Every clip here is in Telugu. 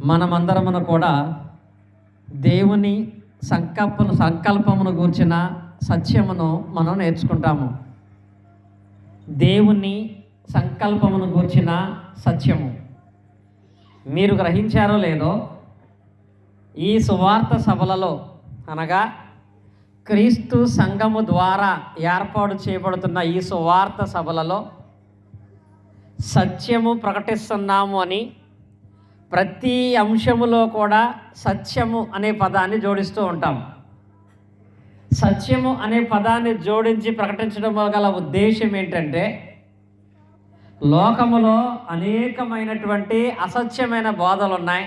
మనమందరమును కూడా దేవుని సంకల్పమును గూర్చిన సత్యమును మనం నేర్చుకుంటాము. దేవుని సంకల్పమును గూర్చిన సత్యము మీరు గ్రహించారో లేదో, ఈ సువార్త సభలలో అనగా క్రీస్తు సంఘము ద్వారా ఏర్పాటు చేయబడుతున్న ఈ సువార్త సభలలో సత్యము ప్రకటిస్తున్నాము అని ప్రతి అంశములో కూడా సత్యము అనే పదాన్ని జోడిస్తూ ఉంటాం. సత్యము అనే పదాన్ని జోడించి ప్రకటించడం గల ఉద్దేశం ఏంటంటే, లోకములో అనేకమైనటువంటి అసత్యమైన బోధలు ఉన్నాయి.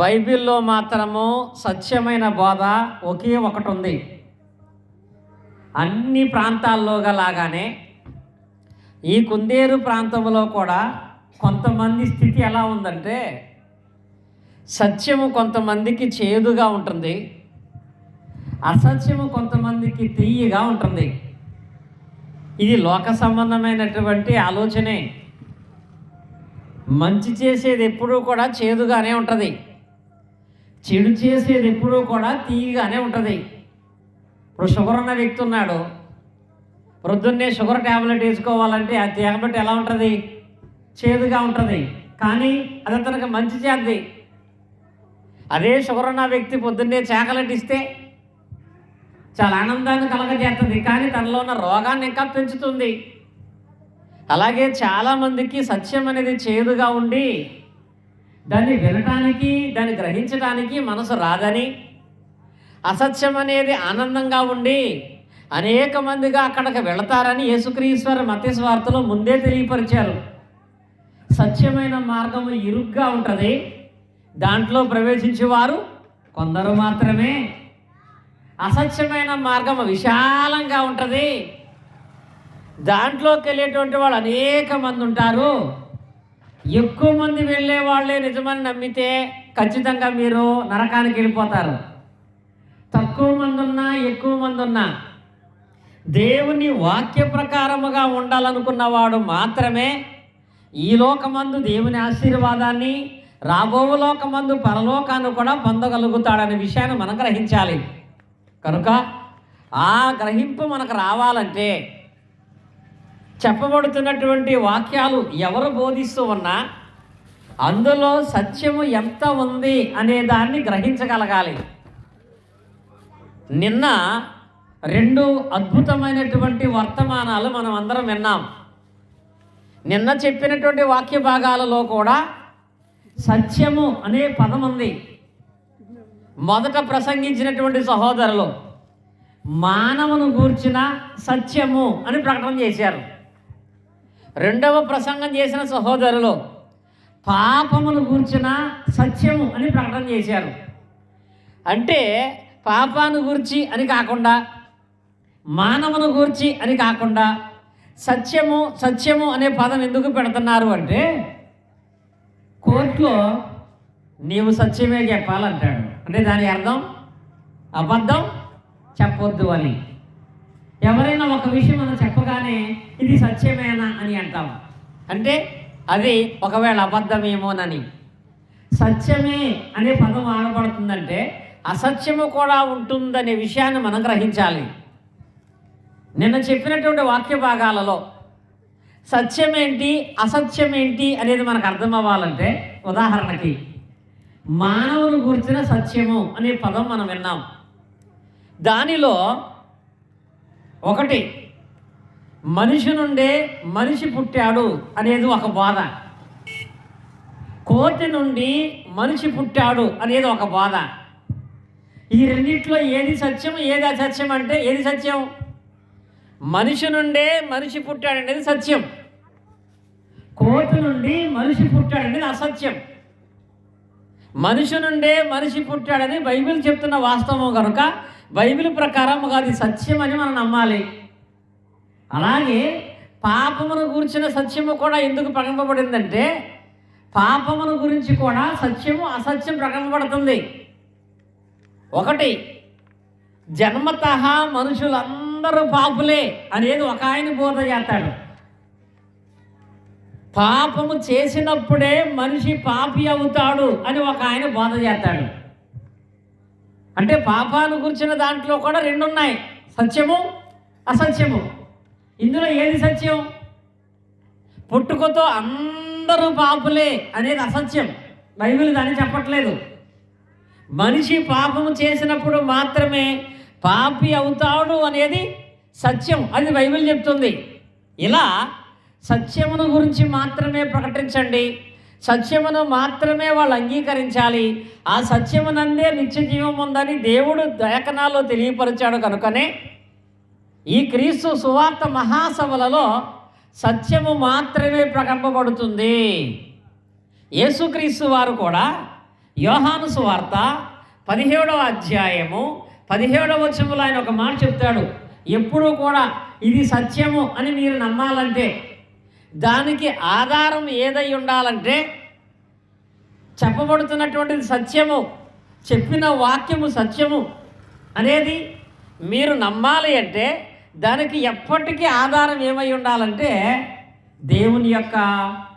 బైబిల్లో మాత్రము సత్యమైన బోధ ఒకే ఒకటి ఉంది. అన్ని ప్రాంతాల్లో లాగానే ఈ కుందేరు ప్రాంతంలో కూడా కొంతమంది స్థితి ఎలా ఉందంటే, సత్యము కొంతమందికి చేదుగా ఉంటుంది, అసత్యము కొంతమందికి తీయగా ఉంటుంది. ఇది లోక సంబంధమైనటువంటి ఆలోచనే. మంచి చేసేది ఎప్పుడూ కూడా చేదుగానే ఉంటుంది, చెడు చేసేది ఎప్పుడూ కూడా తీయగానే ఉంటుంది. ఇప్పుడు షుగర్ ఉన్న వ్యక్తి ఉన్నాడు, ప్రొద్దున్నే షుగర్ ట్యాబ్లెట్ వేసుకోవాలంటే ఆ ట్యాబ్లెట్ ఎలా ఉంటుంది? చేదుగా ఉంటుంది, కానీ అది అతనికి మంచి చేద్ది. అదే షుగర్ ఉన్న వ్యక్తి పొద్దున్నే చాకలెట్ ఇస్తే చాలా ఆనందాన్ని కలగజేస్తుంది, కానీ తనలో ఉన్న రోగాన్ని ఇంకా పెంచుతుంది. అలాగే చాలామందికి సత్యం అనేది చేదుగా ఉండి దాన్ని వినటానికి, దాన్ని గ్రహించడానికి మనసు రాదని, అసత్యం అనేది ఆనందంగా ఉండి అనేక మందిగా అక్కడికి వెళతారని యేసుక్రీస్తు మత్తయి సువార్తలో ముందే తెలియపరిచారు. సత్యమైన మార్గము ఇరుగ్గా ఉంటుంది, దాంట్లో ప్రవేశించేవారు కొందరు మాత్రమే. అసత్యమైన మార్గము విశాలంగా ఉంటుంది, దాంట్లోకి వెళ్ళేటువంటి వాళ్ళు అనేక మంది ఉంటారు. ఎక్కువ మంది వెళ్ళే వాళ్ళే నిజమని నమ్మితే ఖచ్చితంగా మీరు నరకానికి వెళ్ళిపోతారు. తక్కువ మంది ఉన్నా ఎక్కువ మంది ఉన్నా దేవుని వాక్య ప్రకారముగా ఉండాలనుకున్నవాడు మాత్రమే ఈ లోకమందు దేవుని ఆశీర్వాదాన్ని, రాబో లోకమందు పరలోకాన్ని కూడా పొందగలుగుతాడనే విషయాన్ని మనం గ్రహించాలి. కనుక ఆ గ్రహింపు మనకు రావాలంటే చెప్పబడుతున్నటువంటి వాక్యాలు ఎవరు బోధిస్తూ ఉన్నా అందులో సత్యము ఎంత ఉంది అనే దాన్ని గ్రహించగలగాలి. నిన్న 2 అద్భుతమైనటువంటి వర్తమానాలు మనం అందరం విన్నాం. నిన్న చెప్పినటువంటి వాక్య భాగాలలో కూడా సత్యము అనే పదం ఉంది. మొదట ప్రసంగించినటువంటి సహోదరులు మానవును గూర్చిన సత్యము అని ప్రకటన చేశారు. రెండవ ప్రసంగం చేసిన సహోదరులు పాపమును గూర్చిన సత్యము అని ప్రకటన చేశారు. అంటే పాపాను గూర్చి అని కాకుండా, మానవును గూర్చి అని కాకుండా సత్యము సత్యము అనే పదం ఎందుకు పెడుతున్నారు అంటే, కోర్టులో నీవు సత్యమే చెప్పాలంటాడు. అంటే దాని అర్థం అబద్ధం చెప్పొద్దు అని. ఎవరైనా ఒక విషయం మనం చెప్పగానే ఇది సత్యమేనా అని అంటాం, అంటే అది ఒకవేళ అబద్ధమేమోనని. సత్యమే అనే పదం వాడబడుతుందంటే అసత్యము కూడా ఉంటుందనే విషయాన్ని మనం గ్రహించాలి. నిన్న చెప్పినటువంటి వాక్య భాగాలలో సత్యమేంటి అసత్యమేంటి అనేది మనకు అర్థం అవ్వాలంటే, ఉదాహరణకి మానవుని గురించిన సత్యము అనే పదం మనం విన్నాం. దానిలో ఒకటి మనిషి నుండే మనిషి పుట్టాడు అనేది ఒక బోధ, కోటి నుండి మనిషి పుట్టాడు అనేది ఒక బోధ. ఈ రెండిట్లో ఏది సత్యం ఏది అసత్యం అంటే, ఏది సత్యం? మనిషి నుండే మనిషి పుట్టాడు అనేది సత్యం, కోటి నుండి మనిషి పుట్టాడు అనేది అసత్యం. మనిషి నుండే మనిషి పుట్టాడని బైబిల్ చెప్తున్న వాస్తవం కనుక బైబిల్ ప్రకారం అది సత్యం అని మనం నమ్మాలి. అలాగే పాపమును గురించిన సత్యము కూడా ఎందుకు ప్రకటింపబడిందంటే, పాపమును గురించి కూడా సత్యము అసత్యం ప్రకటింపబడుతుంది. ఒకటి జన్మతః మనుషులందరూ పాపులే అనేది ఒక ఆయన బోధ చేస్తాడు. పాపము చేసినప్పుడే మనిషి పాపి అవుతాడు అని ఒక ఆయన బోధ చేస్తాడు. అంటే పాపాన్ని గురించిన దాంట్లో కూడా రెండు ఉన్నాయి, సత్యము అసత్యము. ఇందులో ఏది సత్యం? పుట్టుకతో అందరూ పాపులే అనేది అసత్యం. బైబిల్ దాన్ని చెప్పట్లేదు. మనిషి పాపము చేసినప్పుడు మాత్రమే పాపి అవుతాడు అనేది సత్యం, అది బైబిల్ చెప్తుంది. ఇలా సత్యమును గురించి మాత్రమే ప్రకటించండి, సత్యమును మాత్రమే వాళ్ళు అంగీకరించాలి, ఆ సత్యమునందే నిత్య జీవం ఉందని దేవుడు లేఖనాల్లో తెలియపరిచాడు. కనుకనే ఈ క్రీస్తు సువార్త మహాసభలలో సత్యము మాత్రమే ప్రకటింపబడుతుంది. యేసుక్రీస్తు వారు కూడా యోహాను సువార్త 17వ అధ్యాయము 17వ వచనంలో ఆయన ఒక మాట చెప్తాడు. ఎప్పుడూ కూడా ఇది సత్యము అని మీరు నమ్మాలంటే, దానికి ఆధారం ఏదై ఉండాలంటే, చెప్పబడుతున్నటువంటిది సత్యము, చెప్పిన వాక్యము సత్యము అనేది మీరు నమ్మాలి అంటే దానికి ఎప్పటికీ ఆధారం ఏమై ఉండాలంటే దేవుని యొక్క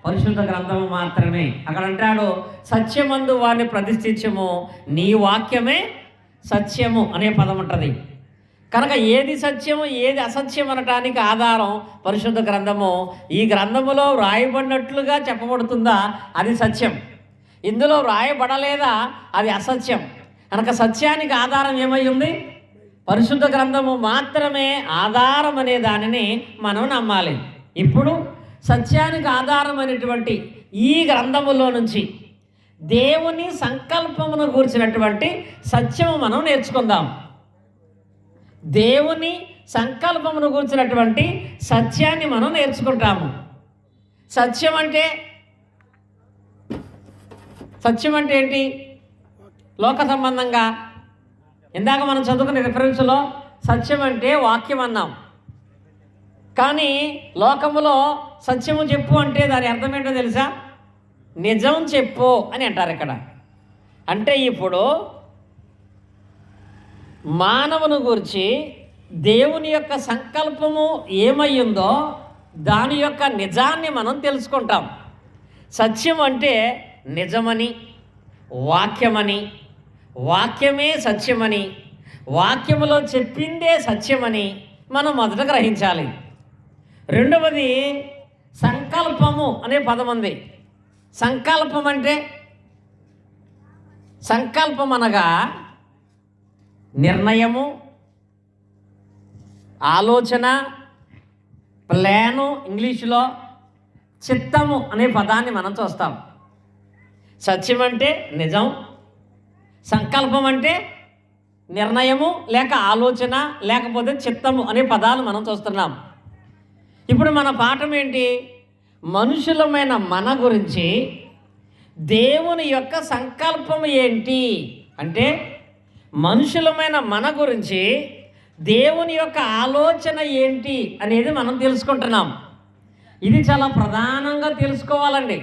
పరిశుద్ధ గ్రంథము మాత్రమే. అక్కడ అంటాడు, సత్యమందు వారిని ప్రతిష్ఠించము, నీ వాక్యమే సత్యము అనే పదం ఉంటుంది. కనుక ఏది సత్యము ఏది అసత్యం అనటానికి ఆధారం పరిశుద్ధ గ్రంథము. ఈ గ్రంథములో వ్రాయబడినట్లుగా చెప్పబడుతుందా అది సత్యం, ఇందులో వ్రాయబడలేదా అది అసత్యం. కనుక సత్యానికి ఆధారం ఏమై ఉంది? పరిశుద్ధ గ్రంథము మాత్రమే ఆధారం అనే దానిని మనం నమ్మాలి. ఇప్పుడు సత్యానికి ఆధారమైనటువంటి ఈ గ్రంథములో నుంచి దేవుని సంకల్పమును గూర్చినటువంటి సత్యము మనం నేర్చుకుందాం. దేవుని సంకల్పమును గూర్చినటువంటి సత్యాన్ని మనం నేర్చుకుంటాము. సత్యం అంటే ఏంటి? లోక సంబంధంగా ఇందాక మనం చదువుకునే రిఫరెన్స్లో సత్యం అంటే వాక్యం అన్నాం. కానీ లోకములో సత్యము చెప్పు అంటే దాని అర్థం ఏంటో తెలుసా? నిజం చెప్పు అని అంటారు ఇక్కడ. అంటే ఇప్పుడు మానవుని గురించి దేవుని యొక్క సంకల్పము ఏమయ్యిందో దాని యొక్క నిజాన్ని మనం తెలుసుకుంటాం. సత్యం అంటే నిజమని, వాక్యమని, వాక్యమే సత్యమని, వాక్యములో చెప్పిందే సత్యమని మనం మొదట గ్రహించాలి. రెండవది సంకల్పము అనే పదం ఉంది. సంకల్పం అంటే, సంకల్పం అనగా నిర్ణయము, ఆలోచన, ప్లాను, ఇంగ్లీషులో చిత్తము అనే పదాన్ని మనం చూస్తాం. సత్యం అంటే నిజం, సంకల్పం అంటే నిర్ణయము లేక ఆలోచన లేకపోతే చిత్తము అనే పదాలు మనం చూస్తున్నాం. ఇప్పుడు మన పాఠం ఏంటి? మనుషులమైన మన గురించి దేవుని యొక్క సంకల్పం ఏంటి అంటే, మనుషులమైన మన గురించి దేవుని యొక్క ఆలోచన ఏంటి అనేది మనం తెలుసుకుంటున్నాం. ఇది చాలా ప్రధానంగా తెలుసుకోవాలండి.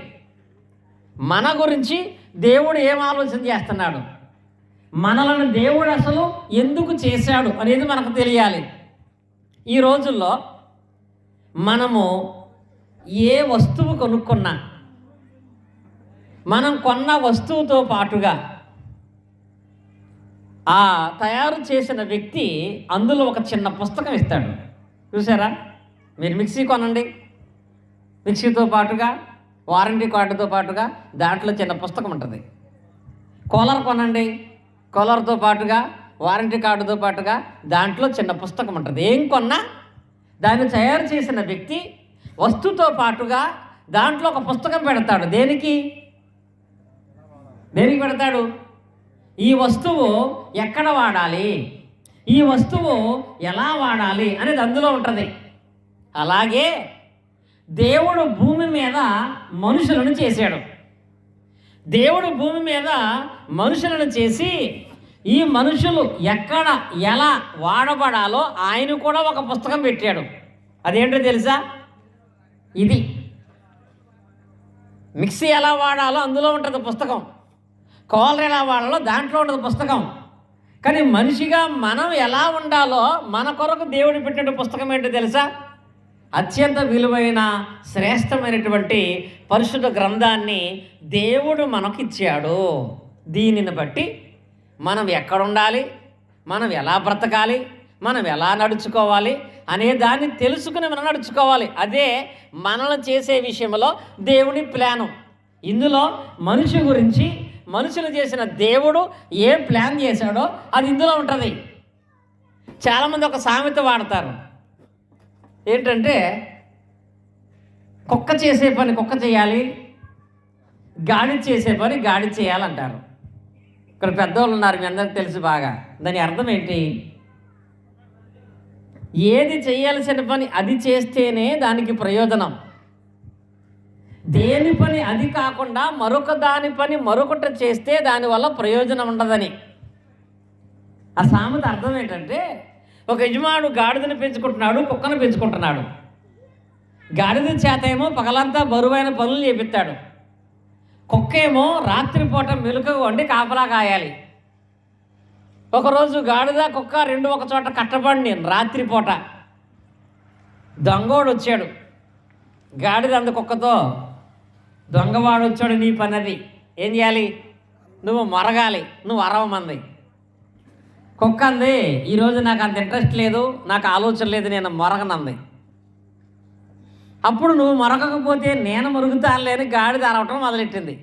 మన గురించి దేవుడు ఏం ఆలోచన చేస్తున్నాడు, మనలను దేవుడు అసలు ఎందుకు చేశాడు అనేది మనకు తెలియాలి. ఈ రోజుల్లో మనము ఏ వస్తువు కొనుక్కున్నా మనం కొన్న వస్తువుతో పాటుగా ఆ తయారు చేసిన వ్యక్తి అందులో ఒక చిన్న పుస్తకం ఇస్తాడు. చూసారా? మీరు మిక్సీ కొనండి, మిక్సీతో పాటుగా వారంటీ కార్డుతో పాటుగా దాంట్లో చిన్న పుస్తకం ఉంటుంది. కూలర్ కొనండి, కూలర్తో పాటుగా వారంటీ కార్డుతో పాటుగా దాంట్లో చిన్న పుస్తకం ఉంటుంది. ఏం కొన్నా దాన్ని తయారు చేసిన వ్యక్తి వస్తువుతో పాటుగా దాంట్లో ఒక పుస్తకం పెడతాడు. దేనికి పెడతాడు? ఈ వస్తువు ఎక్కడ వాడాలి, ఈ వస్తువు ఎలా వాడాలి అనేది అందులో ఉంటుంది. అలాగే దేవుడు భూమి మీద మనుషులను చేశాడు. దేవుడు భూమి మీద మనుషులను చేసి ఈ మనుషులు ఎక్కడ ఎలా వాడబడాలో ఆయన కూడా ఒక పుస్తకం పెట్టాడు. అదేంటో తెలుసా? ఇది మిక్సీ ఎలా వాడాలో అందులో ఉంటుంది పుస్తకం, కూలర్ ఎలా వాడాలో దాంట్లో ఉంటుంది పుస్తకం. కానీ మనిషిగా మనం ఎలా ఉండాలో మన కొరకు దేవుడు పెట్టిన పుస్తకం ఏంటో తెలుసా? అత్యంత విలువైన శ్రేష్టమైనటువంటి పరిశుద్ధ గ్రంథాన్ని దేవుడు మనకిచ్చాడు. దీనిని బట్టి మనం ఎక్కడుండాలి, మనం ఎలా బ్రతకాలి, మనం ఎలా నడుచుకోవాలి అనే దాన్ని తెలుసుకుని మనం నడుచుకోవాలి. అదే మనల్ని చేసే విషయంలో దేవుని ప్లాను. ఇందులో మనిషి గురించి, మనుషులు చేసిన దేవుడు ఏం ప్లాన్ చేశాడో అది ఇందులో ఉంటుంది. చాలామంది ఒక సామెత వాడతారు, ఏంటంటే కుక్క చేసే పని కుక్క చేయాలి, గాడి చేసే పని గాడి చేయాలంటారు. ఇక్కడ పెద్దవాళ్ళు ఉన్నారు, మీ అందరికి తెలుసు బాగా. దాని అర్థం ఏంటి? ఏది చేయాల్సిన పని అది చేస్తేనే దానికి ప్రయోజనం. దేని పని అది కాకుండా మరొక దాని పని మరొకటి చేస్తే దానివల్ల ప్రయోజనం ఉండదని. ఆ సామెత అర్థం ఏంటంటే, ఒక యజమానుడు గాడిదని పెంచుకుంటున్నాడు, కుక్కను పెంచుకుంటున్నాడు. గాడిద చేత ఏమో పగలంతా బరువైన పనులు చేపిస్తాడు, కుక్క ఏమో రాత్రిపూట మెలకువగా వండి కాపలా కాయాలి. ఒకరోజు గాడిద కుక్క రెండు ఒక చోట కట్టబడి రాత్రిపూట దొంగోడు వచ్చాడు. గాడిద అంది కుక్కతో, దొంగవాడు వచ్చాడు, నీ పని అది, ఏం చేయాలి? నువ్వు మొరగాలి, నువ్వు అరవమంది. కుక్క అంది, ఈరోజు నాకు అంత ఇంట్రెస్ట్ లేదు, నాకు ఆలోచన లేదు, నేను మొరగనంది. అప్పుడు నువ్వు మొరగకపోతే నేను మురుగుతానులే అని గాడిద అరవటం మొదలెట్టింది.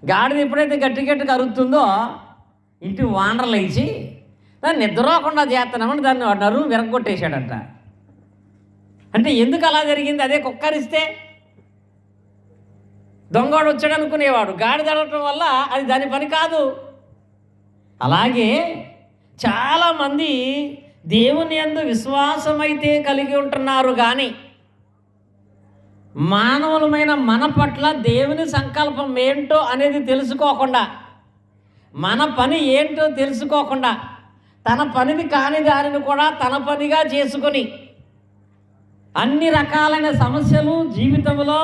గాడిద ఎప్పుడైతే గట్టి గట్టిగా అరుగుతుందో ఇంటి వానరలు వేసి దాన్ని నిద్రపోకుండా చేస్తున్నామని దాన్ని నరువు విరగొట్టేశాడంట. అంటే ఎందుకు అలా జరిగింది? అదే కుక్కరిస్తే దొంగవాడు వచ్చాడు అనుకునేవాడు, గాడిద అడగటం వల్ల అది దాని పని కాదు. అలాగే చాలామంది దేవుని యందు విశ్వాసమైతే కలిగి ఉంటున్నారు, కానీ మానవులమైన మన పట్ల దేవుని సంకల్పం ఏంటో అనేది తెలుసుకోకుండా, మన పని ఏంటో తెలుసుకోకుండా, తన పనిని కాని దానిని కూడా తన పనిగా చేసుకొని అన్ని రకాలైన సమస్యలు జీవితంలో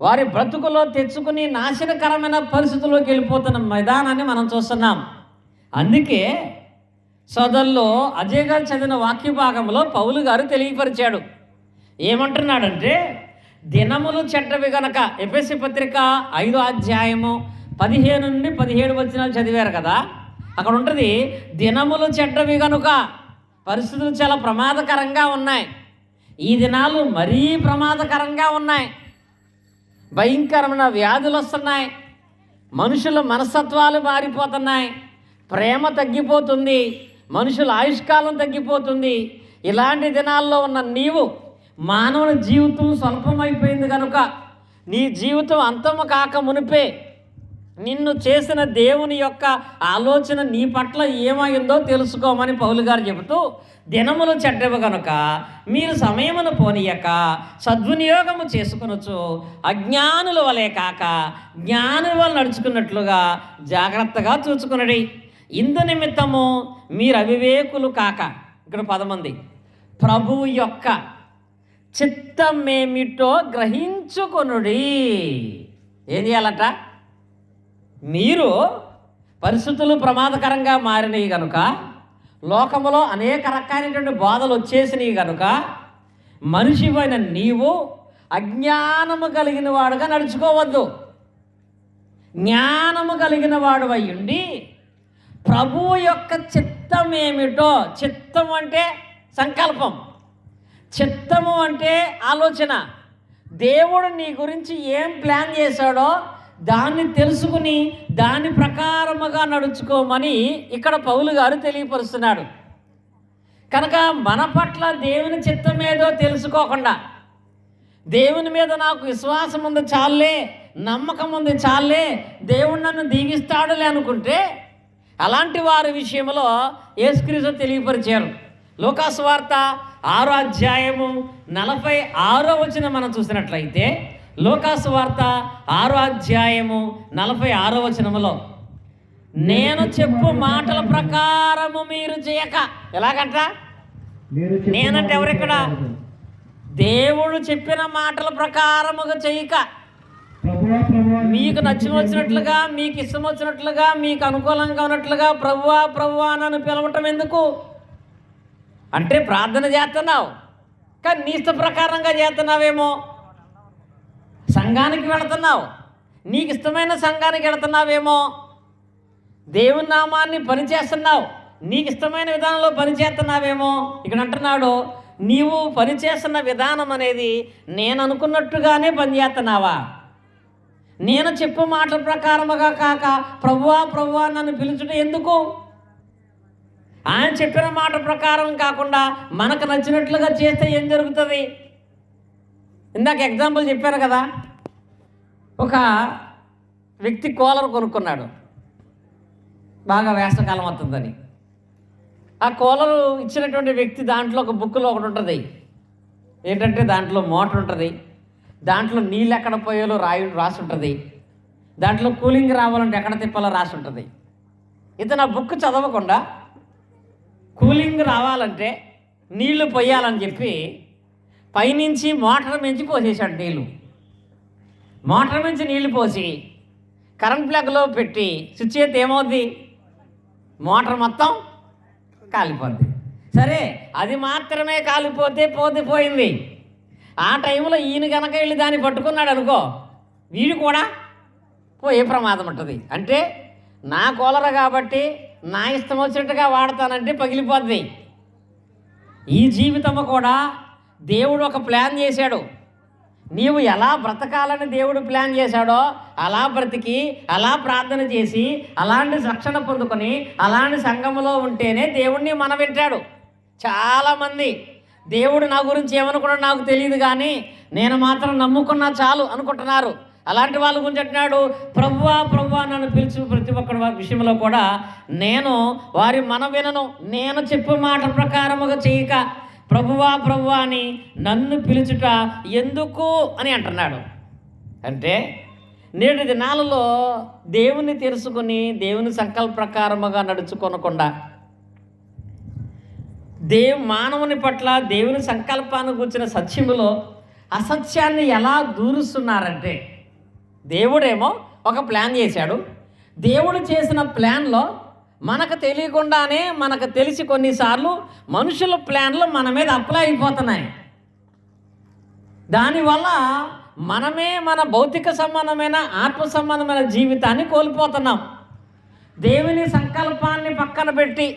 వారి బ్రతుకులో తెచ్చుకుని నాశనకరమైన పరిస్థితుల్లోకి వెళ్ళిపోతున్న విధానాన్ని మనం చూస్తున్నాం. అందుకే సోదరుల్లో అజయ్ గారు చదివిన వాక్య భాగంలో పౌలు గారు తెలియపరిచాడు. ఏమంటున్నాడంటే, దినములు చెడ్డవి గనక, ఎఫెసీ పత్రిక 5వ అధ్యాయము 15 నుండి 17 వచనాలు చదివారు కదా, అక్కడ ఉంటుంది, దినములు చెడ్డవి గనుక. పరిస్థితులు చాలా ప్రమాదకరంగా ఉన్నాయి. ఈ దినాలు మరీ ప్రమాదకరంగా ఉన్నాయి. భయంకరమైన వ్యాధులు వస్తున్నాయి, మనుషుల మనస్తత్వాలు మారిపోతున్నాయి, ప్రేమ తగ్గిపోతుంది, మనుషుల ఆయుష్కాలం తగ్గిపోతుంది. ఇలాంటి దినాల్లో ఉన్న నీవు, మానవుని జీవితం స్వల్పమైపోయింది కనుక నీ జీవితం అంతము కాక మునిపే నిన్ను చేసిన దేవుని యొక్క ఆలోచన నీ పట్ల ఏమైందో తెలుసుకోమని పౌలు గారు చెబుతూ, దినములు చెడ్డవి కనుక మీరు సమయమును పోనీయక సద్వినియోగము చేసుకొనొచ్చు, అజ్ఞానుల వలె కాక జ్ఞానుల వల్ల నడుచుకున్నట్లుగా జాగ్రత్తగా చూసుకునడి. ఇందు నిమిత్తము మీరు అవివేకులు కాక, ఇక్కడ 10 మంది, ప్రభువు యొక్క చిత్తమేమిటో గ్రహించుకొనుడి. ఏం చేయాలట? మీరు పరిస్థితులు ప్రమాదకరంగా మారినవి కనుక, లోకములో అనేక రకాలైనటువంటి బాధలు వచ్చేసినవి కనుక, మనిషివైన నీవు అజ్ఞానము కలిగిన వాడుగా నడుచుకోవద్దు. జ్ఞానము కలిగిన వాడు అయ్యుండి ప్రభువు యొక్క చిత్తం ఏమిటో, చిత్తం అంటే సంకల్పం, చిత్తము అంటే ఆలోచన, దేవుడు నీ గురించి ఏం ప్లాన్ చేశాడో దాన్ని తెలుసుకుని దాని ప్రకారముగా నడుచుకోమని ఇక్కడ పౌలు గారు తెలియపరుస్తున్నాడు. కనుక మన పట్ల దేవుని చిత్తం ఏదో తెలుసుకోకుండా, దేవుని మీద నాకు విశ్వాసం ఉంది చాలే, నమ్మకం ఉంది చాలే, దేవుడు నన్ను దీవిస్తాడులే అనుకుంటే, అలాంటి వారి విషయంలో యేసుక్రీస్తు తెలియపరిచారు. లూకాసు వార్త 6వ అధ్యాయము 46వ వచనం మనం చూసినట్లయితే, లూకాసు వార్త 6వ అధ్యాయము 46వ వచనములో, నేను చెప్పు మాటల ప్రకారము మీరు చేయక. ఎలాగంట? నేనంటే ఎవరిక్కడ? దేవుడు చెప్పిన మాటల ప్రకారముగా చేయక, మీకు నచ్చిన వచ్చినట్లుగా, మీకు ఇష్టం వచ్చినట్లుగా, మీకు అనుకూలంగా ఉన్నట్లుగా ప్రభువా ప్రభువా నన్ను పిలవటం ఎందుకు అంటే ప్రార్థన చేస్తున్నావు, కానీ నీ ఇష్ట ప్రకారంగా చేస్తున్నావేమో. సంఘానికి వెళుతున్నావు, నీకు ఇష్టమైన సంఘానికి వెళుతున్నావేమో. దేవుని నామాన్ని పనిచేస్తున్నావు, నీకు ఇష్టమైన విధానంలో పనిచేస్తున్నావేమో. ఇక్కడ అంటున్నాడు, నీవు పనిచేస్తున్న విధానం అనేది నేను అనుకున్నట్టుగానే పనిచేస్తున్నావా? నేను చెప్పు మాటల ప్రకారముగా కాక ప్రభువా ప్రభువా నన్ను పిలుచుట ఎందుకు? ఆయన చెప్పిన మాట ప్రకారం కాకుండా మనకు నచ్చినట్లుగా చేస్తే ఏం జరుగుతుంది? ఇందాక ఎగ్జాంపుల్ చెప్పారు కదా, ఒక వ్యక్తి కూలర్ కొనుక్కున్నాడు, బాగా వేసవకాలం అవుతుందని. ఆ కూలరు ఇచ్చినటువంటి వ్యక్తి దాంట్లో ఒక బుక్లో ఒకటి ఉంటుంది, ఏంటంటే దాంట్లో మోటార్ ఉంటుంది, దాంట్లో నీళ్ళు ఎక్కడ పోయాలో రాసి ఉంటుంది, దాంట్లో కూలింగ్ రావాలంటే ఎక్కడ తిప్పాలో రాసి ఉంటుంది. ఇతను ఆ బుక్ చదవకుండా కూలింగ్ రావాలంటే నీళ్లు పోయాలని చెప్పి పైనుంచి మోటార్ మించి పోసేసాడు నీళ్ళు. మోటార్ మించి నీళ్లు పోసి కరెంట్ ప్లగ్లో పెట్టి స్విచ్ అయితే ఏమవుద్ది? మోటార్ మొత్తం కాలిపోద్ది. సరే, అది మాత్రమే కాలిపోతే పోయింది. ఆ టైంలో ఈయన కనుక వెళ్ళి దాన్ని పట్టుకున్నాడు అనుకో, వీడు కూడా పోయే ప్రమాదం ఉంటుంది. అంటే నా కూలర్ కాబట్టి నా ఇష్టం వచ్చినట్టుగా వాడతానంటే పగిలిపోద్ది. ఈ జీవితము కూడా దేవుడు ఒక ప్లాన్ చేశాడు. నీవు ఎలా బ్రతకాలని దేవుడు ప్లాన్ చేశాడో అలా బ్రతికి, అలా ప్రార్థన చేసి, అలాంటి రక్షణ పొందుకొని, అలాంటి సంఘములో ఉంటేనే దేవుడిని మనం వింటాడు. చాలామంది దేవుడు నా గురించి ఏమనుకున్నా నాకు తెలియదు కానీ నేను మాత్రం నమ్ముకున్నా చాలు అనుకుంటున్నారు. అలాంటి వాళ్ళ గురించి అంటున్నాడు, ప్రభువా ప్రభువా నన్ను పిలుచు ప్రతి ఒక్కరి విషయంలో కూడా నేను వారి వినను, నేను చెప్పే మాట ప్రకారముగా చేయక ప్రభువా ప్రభువా అని నన్ను పిలుచుట ఎందుకు అని అంటున్నాడు. అంటే నేటి దినాలలో దేవుని తెలుసుకొని దేవుని సంకల్ప ప్రకారముగా నడుచుకొనకుండా మానవుని పట్ల దేవుని సంకల్పాన్ని గురించిన సత్యములో అసత్యాన్ని ఎలా దూరుస్తున్నారంటే, దేవుడేమో ఒక ప్లాన్ చేశాడు. దేవుడు చేసిన ప్లాన్లో మనకు తెలియకుండానే మనకు తెలిసి కొన్నిసార్లు మనుషుల ప్లాన్లు మన మీద అప్లై అయిపోతున్నాయి. దానివల్ల మనమే మన భౌతిక సంబంధమైన ఆత్మ సంబంధమైన జీవితాన్ని కోల్పోతున్నాం. దేవుని సంకల్పాన్ని పక్కన పెట్టి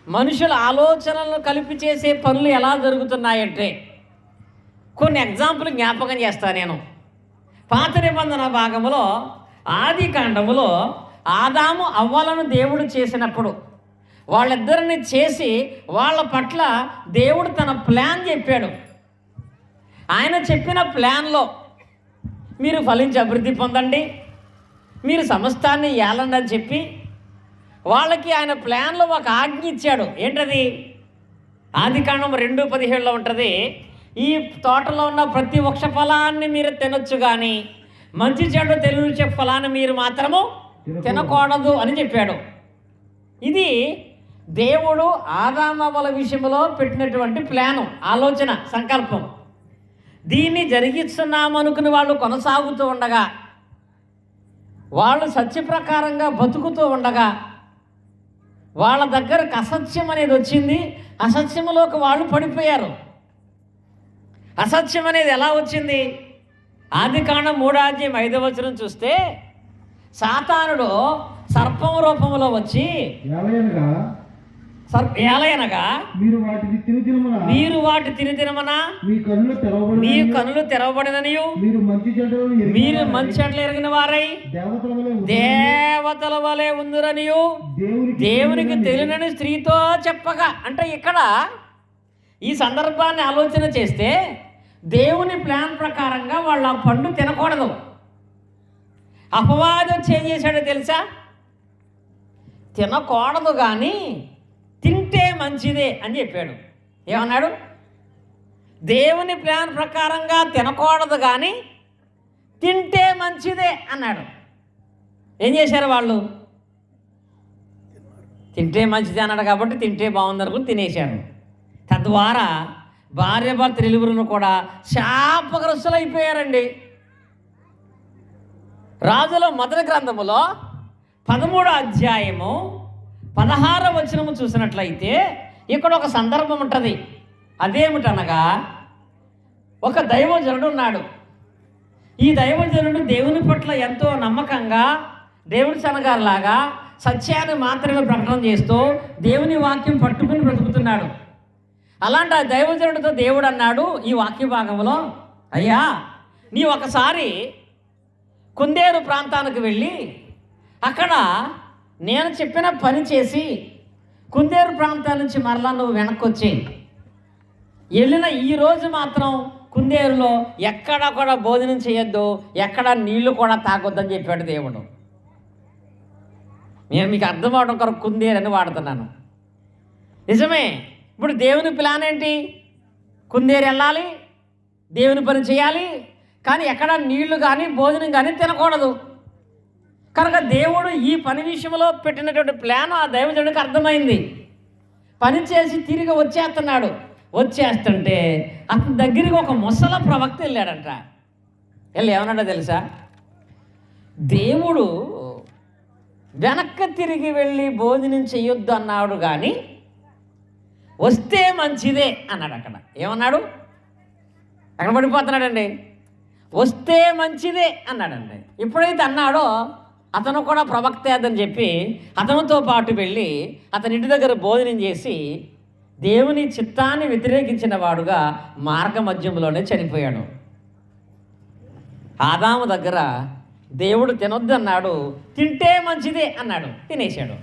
మనుషుల ఆలోచనలను కలిపి చేసే పనులు ఎలా జరుగుతున్నాయంటే కొన్ని ఎగ్జాంపుల్ జ్ఞాపకం చేస్తాను నేను. పాత నిబంధన భాగంలో ఆది కాండములో ఆదాము అవ్వలను దేవుడు చేసినప్పుడు వాళ్ళిద్దరిని చేసి వాళ్ళ పట్ల దేవుడు తన ప్లాన్ చెప్పాడు. ఆయన చెప్పిన ప్లాన్లో మీరు ఫలించి అభివృద్ధి పొందండి, మీరు సమస్తాన్ని ఏలండి అని చెప్పి వాళ్ళకి ఆయన ప్లాన్లో ఒక ఆజ్ఞ ఇచ్చాడు. ఏంటది? ఆది కాండం 2:17 ఉంటుంది, ఈ తోటలో ఉన్న ప్రతి వృక్ష ఫలాన్ని మీరు తినొచ్చు కానీ మంచి చెడు తెలివిచ్చే ఫలాన్ని మీరు మాత్రము తినకూడదు అని చెప్పాడు. ఇది దేవుడు ఆదామవ్వల విషయంలో పెట్టినటువంటి ప్లాను, ఆలోచన, సంకల్పం. దీన్ని జరిగిస్తున్నాము అనుకుని వాళ్ళు కొనసాగుతూ ఉండగా, వాళ్ళు సత్య ప్రకారంగా బతుకుతూ ఉండగా వాళ్ళ దగ్గరకు అసత్యం అనేది వచ్చింది. అసత్యములోకి వాళ్ళు పడిపోయారు. అసత్యం అనేది ఎలా వచ్చింది? ఆది కాండం 3:5 చూస్తే సాతానుడు సర్పం రూపంలో వచ్చి ఏలయనగా మీరు వాటి తిని మీ కనులు తెరవబడిననియు మీరు మంచి చెడ్డలు ఎరిగిన వారై దేవతల వలె ఉందురనియు దేవునికి తెలియని స్త్రీతో చెప్పగా. అంటే ఇక్కడ ఈ సందర్భాన్ని ఆలోచన చేస్తే దేవుని ప్లాన్ ప్రకారంగా వాళ్ళు ఆ పండు తినకూడదు. అపవాదం ఏం చేశాడో తెలుసా? తినకూడదు కానీ తింటే మంచిదే అని చెప్పాడు. ఏమన్నాడు? దేవుని ప్లాన్ ప్రకారంగా తినకూడదు కానీ తింటే మంచిదే అన్నాడు. ఏం చేశారు వాళ్ళు? తింటే మంచిదే అన్నాడు కాబట్టి తింటే బాగుందనుకుని తినేశారు. తద్వారా భార్యాభర్తలు ఇరువురును కూడా శాపగ్రస్తులు అయిపోయారండి. రాజుల మొదటి గ్రంథములో 13:16 చూసినట్లయితే ఇక్కడ ఒక సందర్భం ఉంటుంది. అదేమిటనగా ఒక దైవజనుడు ఉన్నాడు. ఈ దైవజనుడు దేవుని పట్ల ఎంతో నమ్మకంగా దేవుడి సనగారిలాగా సత్యాన్ని మాత్రమే ప్రకటన చేస్తూ దేవుని వాక్యం పట్టుకుని బ్రతుకుతున్నాడు. అలాంటి ఆ దైవజనుడితో దేవుడు అన్నాడు ఈ వాక్య భాగంలో, అయ్యా నీ ఒకసారి కుందేరు ప్రాంతానికి వెళ్ళి అక్కడ నేను చెప్పిన పని చేసి కుందేరు ప్రాంతం నుంచి మరలా నువ్వు వెనక్కి వచ్చి వెళ్ళిన ఈరోజు మాత్రం కుందేరులో ఎక్కడ కూడా భోజనం చేయొద్దు, ఎక్కడ నీళ్లు కూడా తాగొద్దని చెప్పాడు దేవుడు. నేను మీకు అర్థం అవడం కొరకు కుందేరు అని వాడుతున్నాను. నిజమే, ఇప్పుడు దేవుని ప్లాన్ ఏంటి? కుందేరు వెళ్ళాలి, దేవుని పని చేయాలి, కానీ ఎక్కడ నీళ్లు కానీ భోజనం కానీ తినకూడదు. కనుక దేవుడు ఈ పని విషయంలో పెట్టినటువంటి ప్లాన్ ఆ దైవజనుడికి అర్థమైంది. పని చేసి తిరిగి వచ్చేస్తున్నాడు. వచ్చేస్తుంటే అతని దగ్గరికి ఒక ముసల ప్రవక్త వెళ్ళాడంట. వెళ్ళి ఏమన్నాడో తెలుసా? దేవుడు వెనక్కి తిరిగి వెళ్ళి భోజనం చెయ్యొద్దు అన్నాడు, కానీ వస్తే మంచిదే అన్నాడు. అక్కడ ఏమన్నాడు? అక్కడ పడిపోతున్నాడండి. వస్తే మంచిదే అన్నాడండి. ఎప్పుడైతే అన్నాడో అతను కూడా ప్రవక్తే అదని చెప్పి అతనితో పాటు వెళ్ళి అతని ఇంటి దగ్గర భోజనం చేసి దేవుని చిత్తాన్ని వ్యతిరేకించిన వాడుగా మార్గ మధ్యంలోనే చనిపోయాడు. ఆదాము దగ్గర దేవుడు తినొద్దు అన్నాడు, తింటే మంచిదే అన్నాడు, తినేశాడు.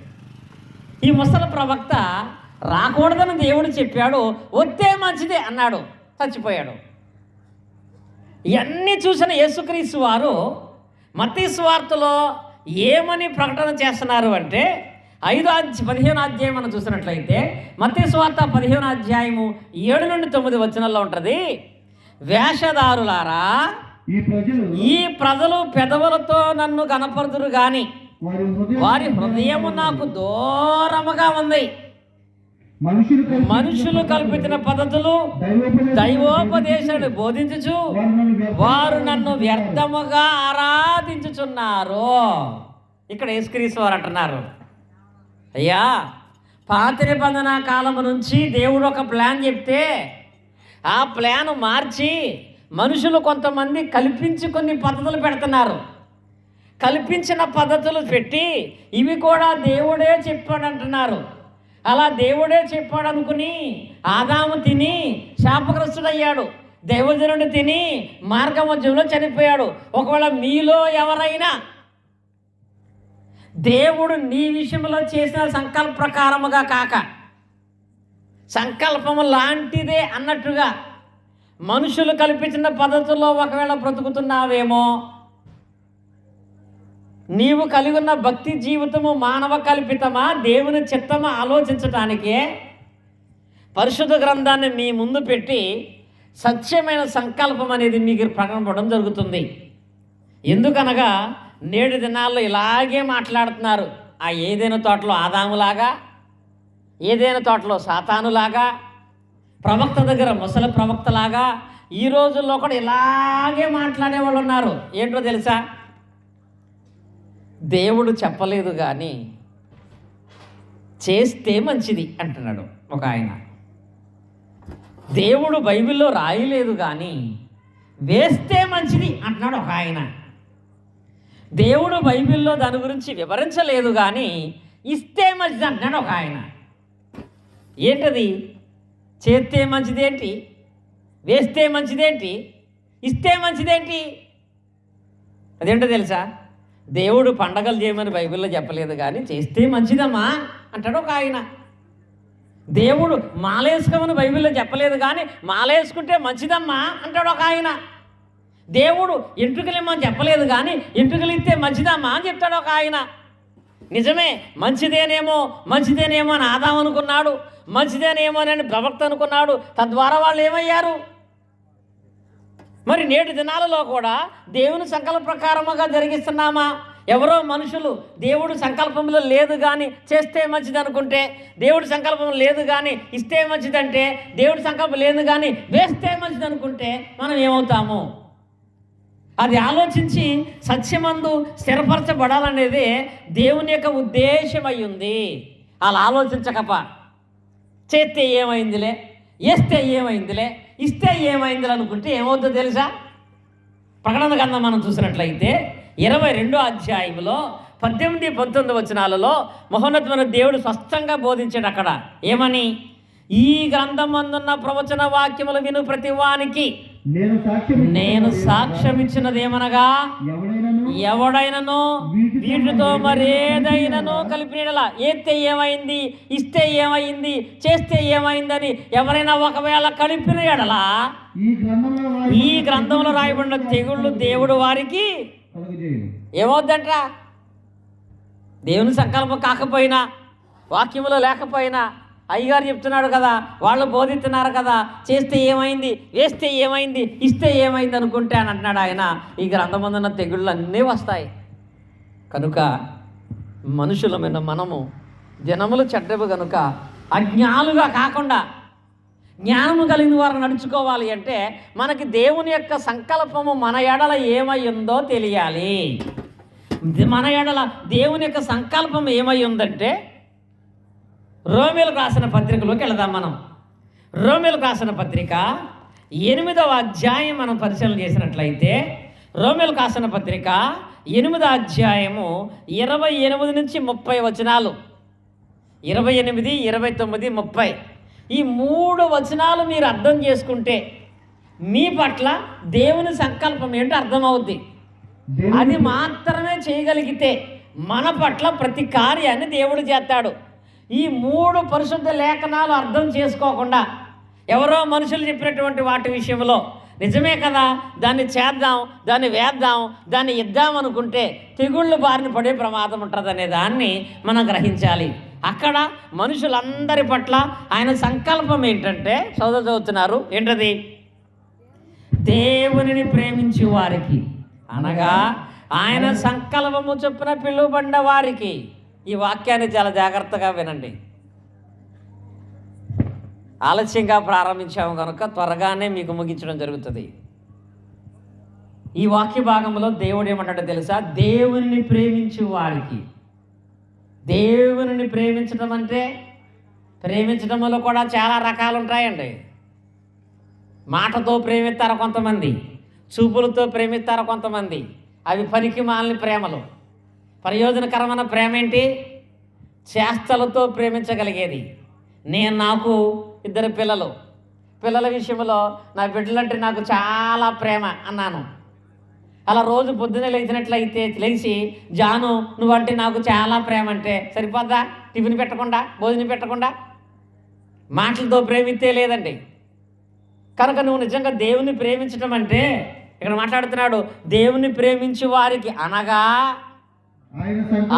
ఈ ముసలి ప్రవక్త రాకూడదని దేవుడు చెప్పాడు, వస్తే మంచిదే అన్నాడు, చచ్చిపోయాడు. ఇవన్నీ చూసిన యేసుక్రీస్తు వారు మత్తయి సువార్తలో ఏమని ప్రకటన చేస్తున్నారు అంటే 15వ అధ్యాయం మనం చూసినట్లయితే మత్తయి సువార్త 15వ అధ్యాయము 7 నుండి 9 వచనాల్లో ఉంటుంది. వేషధారులారా, ఈ ప్రజలు పెదవులతో నన్ను కనపరుదురు గాని వారి హృదయము నాకు దూరముగా ఉంది. మనుషులు కల్పించిన పద్ధతులు దైవోపదేశాన్ని బోధించుచు వారు నన్ను వ్యర్థముగా ఆరాధించుచున్నారు. ఇక్కడ యేసుక్రీస్తు వారు అంటున్నారు, అయ్యా పాత నిబంధన కాలము నుంచి దేవుడు ఒక ప్లాన్ చెప్తే ఆ ప్లాన్ మార్చి మనుషులు కొంతమంది కల్పించి కొన్ని పద్ధతులు పెడుతున్నారు. కల్పించిన పద్ధతులు పెట్టి ఇవి కూడా దేవుడే చెప్పాడంటున్నారు. అలా దేవుడే చెప్పాడు అనుకుని ఆదాము తిని శాపగ్రస్తుడయ్యాడు, దైవజనుడు తిని మార్గ మధ్యంలో చనిపోయాడు. ఒకవేళ మీలో ఎవరైనా దేవుడు నీ విషయంలో చేసిన సంకల్ప ప్రకారముగా కాక సంకల్పము లాంటిదే అన్నట్టుగా మనుషులు కల్పించిన పద్ధతుల్లో ఒకవేళ బ్రతుకుతున్నావేమో, నీవు కలిగి ఉన్న భక్తి జీవితము మానవ కల్పితమా దేవుని చిత్తమా ఆలోచించటానికే పరిశుద్ధ గ్రంథాన్ని మీ ముందు పెట్టి సత్యమైన సంకల్పం అనేది మీకు ప్రకటించడం జరుగుతుంది. ఎందుకనగా నేడు దినాల్లో ఇలాగే మాట్లాడుతున్నారు. ఆ ఏదైనా తోటలో ఆదాములాగా, ఏదైనా తోటలో సాతానులాగా, ప్రవక్త దగ్గర ముసలి ప్రవక్తలాగా ఈ రోజుల్లో కూడా ఇలాగే మాట్లాడే వాళ్ళు ఉన్నారు. ఏంటో తెలుసా? దేవుడు చెప్పలేదు కానీ చేస్తే మంచిది అంటున్నాడు ఒక ఆయన. దేవుడు బైబిల్లో రాయలేదు కానీ వేస్తే మంచిది అంటున్నాడు ఒక ఆయన. దేవుడు బైబిల్లో దాని గురించి వివరించలేదు కానీ ఇస్తే మంచిది అంటున్నాడు ఒక ఆయన. ఏంటది? చేస్తే మంచిదేంటి, వేస్తే మంచిదేంటి, ఇస్తే మంచిదేంటి? అదేంటో తెలుసా? దేవుడు పండగలు చేయమని బైబిల్లో చెప్పలేదు కానీ చేస్తే మంచిదమ్మా అంటాడు ఒక ఆయన. దేవుడు మాలేసుకోమని బైబిల్లో చెప్పలేదు కానీ మాలేసుకుంటే మంచిదమ్మా అంటాడు ఒక ఆయన. దేవుడు ఎంట్రుకలు ఇమ్మని చెప్పలేదు కానీ ఎంట్రుకలు ఇస్తే మంచిదమ్మా అని చెప్తాడు ఒక ఆయన. నిజమే, మంచిదేనేమో అని ఆదాం అనుకున్నాడు, మంచిదేనేమోనని ప్రవక్త అనుకున్నాడు. తద్వారా వాళ్ళు ఏమయ్యారు? మరి నేటి దినాలలో కూడా దేవుని సంకల్ప ప్రకారముగా జరిగిస్తున్నామా? ఎవరో మనుషులు దేవుడు సంకల్పంలో లేదు కానీ చేస్తే మంచిది అనుకుంటే, దేవుడి సంకల్పం లేదు కానీ ఇస్తే మంచిదంటే, దేవుడి సంకల్పం లేదు కానీ వేస్తే మంచిది అనుకుంటే మనం ఏమవుతాము? అది ఆలోచించి సత్యమందు స్థిరపరచబడాలనేది దేవుని యొక్క ఉద్దేశం అయి ఉంది. అలా ఆలోచించకప చేస్తే ఏమైందిలే, వేస్తే ఏమైందిలే, ఇస్తే ఏమైంది అనుకుంటే ఏమవుతుందో తెలుసా? ప్రకటన గ్రంథం మనం చూసినట్లయితే 22వ అధ్యాయంలో 18-19 వచనాలలో మహోన్నతమైన దేవుడు స్పష్టంగా బోధించాడు. అక్కడ ఏమని? ఈ గ్రంథం అందున్న ప్రవచన వాక్యములు విను ప్రతి వానికి నేను సాక్ష్యం ఇచ్చినదేమనగా, ఎవడైనను వీటితో మరేదైనానో కలిపినలా ఏస్తే ఏమైంది, ఇస్తే ఏమైంది, చేస్తే ఏమైందని ఎవరైనా ఒకవేళ కలిపిన ఎడలా ఈ గ్రంథంలో రాయబడిన తెగుళ్ళు దేవుడు వారికి ఏమవుద్దంట? దేవుని సంకల్పం కాకపోయినా, వాక్యములో లేకపోయినా, అయ్యగారు చెప్తున్నాడు కదా, వాళ్ళు బోధిస్తున్నారు కదా, చేస్తే ఏమైంది, వేస్తే ఏమైంది, ఇస్తే ఏమైంది అనుకుంటే అని అంటున్నాడు ఆయన. ఈ గ్రంథమందున్న తెగుళ్ళు అన్నీ వస్తాయి. కనుక మనుషులమైన మనము జనములు చెడ్డవి కనుక అజ్ఞానులుగా కాకుండా జ్ఞానము కలిగిన వారు నడుచుకోవాలి అంటే మనకి దేవుని యొక్క సంకల్పము మన ఎడల ఏమై ఉందో తెలియాలి. మన ఎడల దేవుని యొక్క సంకల్పం ఏమై ఉందంటే, రోమేలకు రాసిన పత్రికలోకి వెళదాం మనం. రోమేలకు రాసిన పత్రిక 8వ అధ్యాయం మనం పరిశీలన చేసినట్లయితే, రోమేలకు రాసిన పత్రిక 8వ అధ్యాయము 28 నుంచి 30 వచనాలు, 28, 29, 30 ఈ 3 వచనాలు మీరు అర్థం చేసుకుంటే మీ పట్ల దేవుని సంకల్పం ఏంటో అర్థమవుద్ది. అది మాత్రమే చేయగలిగితే మన పట్ల ప్రతి కార్యాన్ని దేవుడు చేస్తాడు. ఈ 3 పరిశుద్ధ లేఖనాలు అర్థం చేసుకోకుండా ఎవరో మనుషులు చెప్పినటువంటి వాటి విషయంలో నిజమే కదా, దాన్ని చేద్దాం, దాన్ని వేద్దాం, దాన్ని ఇద్దాం అనుకుంటే తెగుళ్ళు బారిన పడే ప్రమాదం ఉంటుందనే దాన్ని మనం గ్రహించాలి. అక్కడ మనుషులందరి పట్ల ఆయన సంకల్పం ఏంటంటే చదువుతున్నారు. ఏంటది? దేవునిని ప్రేమించే వారికి, అనగా ఆయన సంకల్పము చొప్పున పిలువబడిన వారికి. ఈ వాక్యాన్ని చాలా జాగ్రత్తగా వినండి. ఆలస్యంగా ప్రారంభించాము కనుక త్వరగానే మీకు ముగించడం జరుగుతుంది. ఈ వాక్య భాగంలో దేవుడు ఏమంటాడో తెలుసా? దేవునిని ప్రేమించే వారికి. దేవునిని ప్రేమించడం అంటే, ప్రేమించడంలో కూడా చాలా రకాలు ఉంటాయండి. మాటతో ప్రేమిస్తారు కొంతమంది, చూపులతో ప్రేమిస్తారు కొంతమంది. అవి పనికి మాలిన ప్రేమలు. ప్రయోజనకరమైన ప్రేమ ఏంటి? చేష్టలతో ప్రేమించగలిగేది. నాకు 2 పిల్లల విషయంలో నా బిడ్డలంటే నాకు చాలా ప్రేమ అన్నాను. అలా రోజు పొద్దున్నే లేచి జాను నువ్వంటే నాకు చాలా ప్రేమ అంటే సరిపోద్దా? టిఫిన్ పెట్టకుండా, భోజనం పెట్టకుండా? మాటలతో ప్రేమిస్తే లేదండి. కనుక నువ్వు నిజంగా దేవుని ప్రేమించడం అంటే, ఇక్కడ మాట్లాడుతున్నాడు, దేవుని ప్రేమించే వారికి, అనగా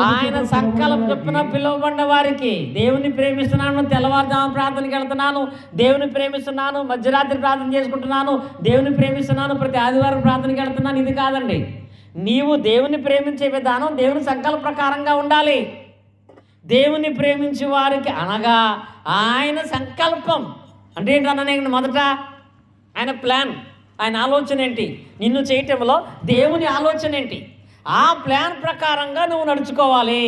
ఆయన సంకల్పం చొప్పున పిలువబడిన వారికి. దేవుని ప్రేమిస్తున్నాను, తెల్లవారుజాము ప్రార్థనకి వెళ్తున్నాను, దేవుని ప్రేమిస్తున్నాను, మధ్యరాత్రి ప్రార్థన చేసుకుంటున్నాను, దేవుని ప్రేమిస్తున్నాను, ప్రతి ఆదివారం ప్రార్థనకి వెళ్తున్నాను, ఇది కాదండి. నీవు దేవుని ప్రేమించే విధానం దేవుని సంకల్ప ప్రకారంగా ఉండాలి. దేవుని ప్రేమించే వారికి, అనగా ఆయన సంకల్పం అంటే ఏంటన్నా, మొదట ఆయన ప్లాన్, ఆయన ఆలోచన ఏంటి, నిన్ను చేయటంలో దేవుని ఆలోచన ఏంటి, ఆ ప్లాన్ ప్రకారంగా నువ్వు నడుచుకోవాలి.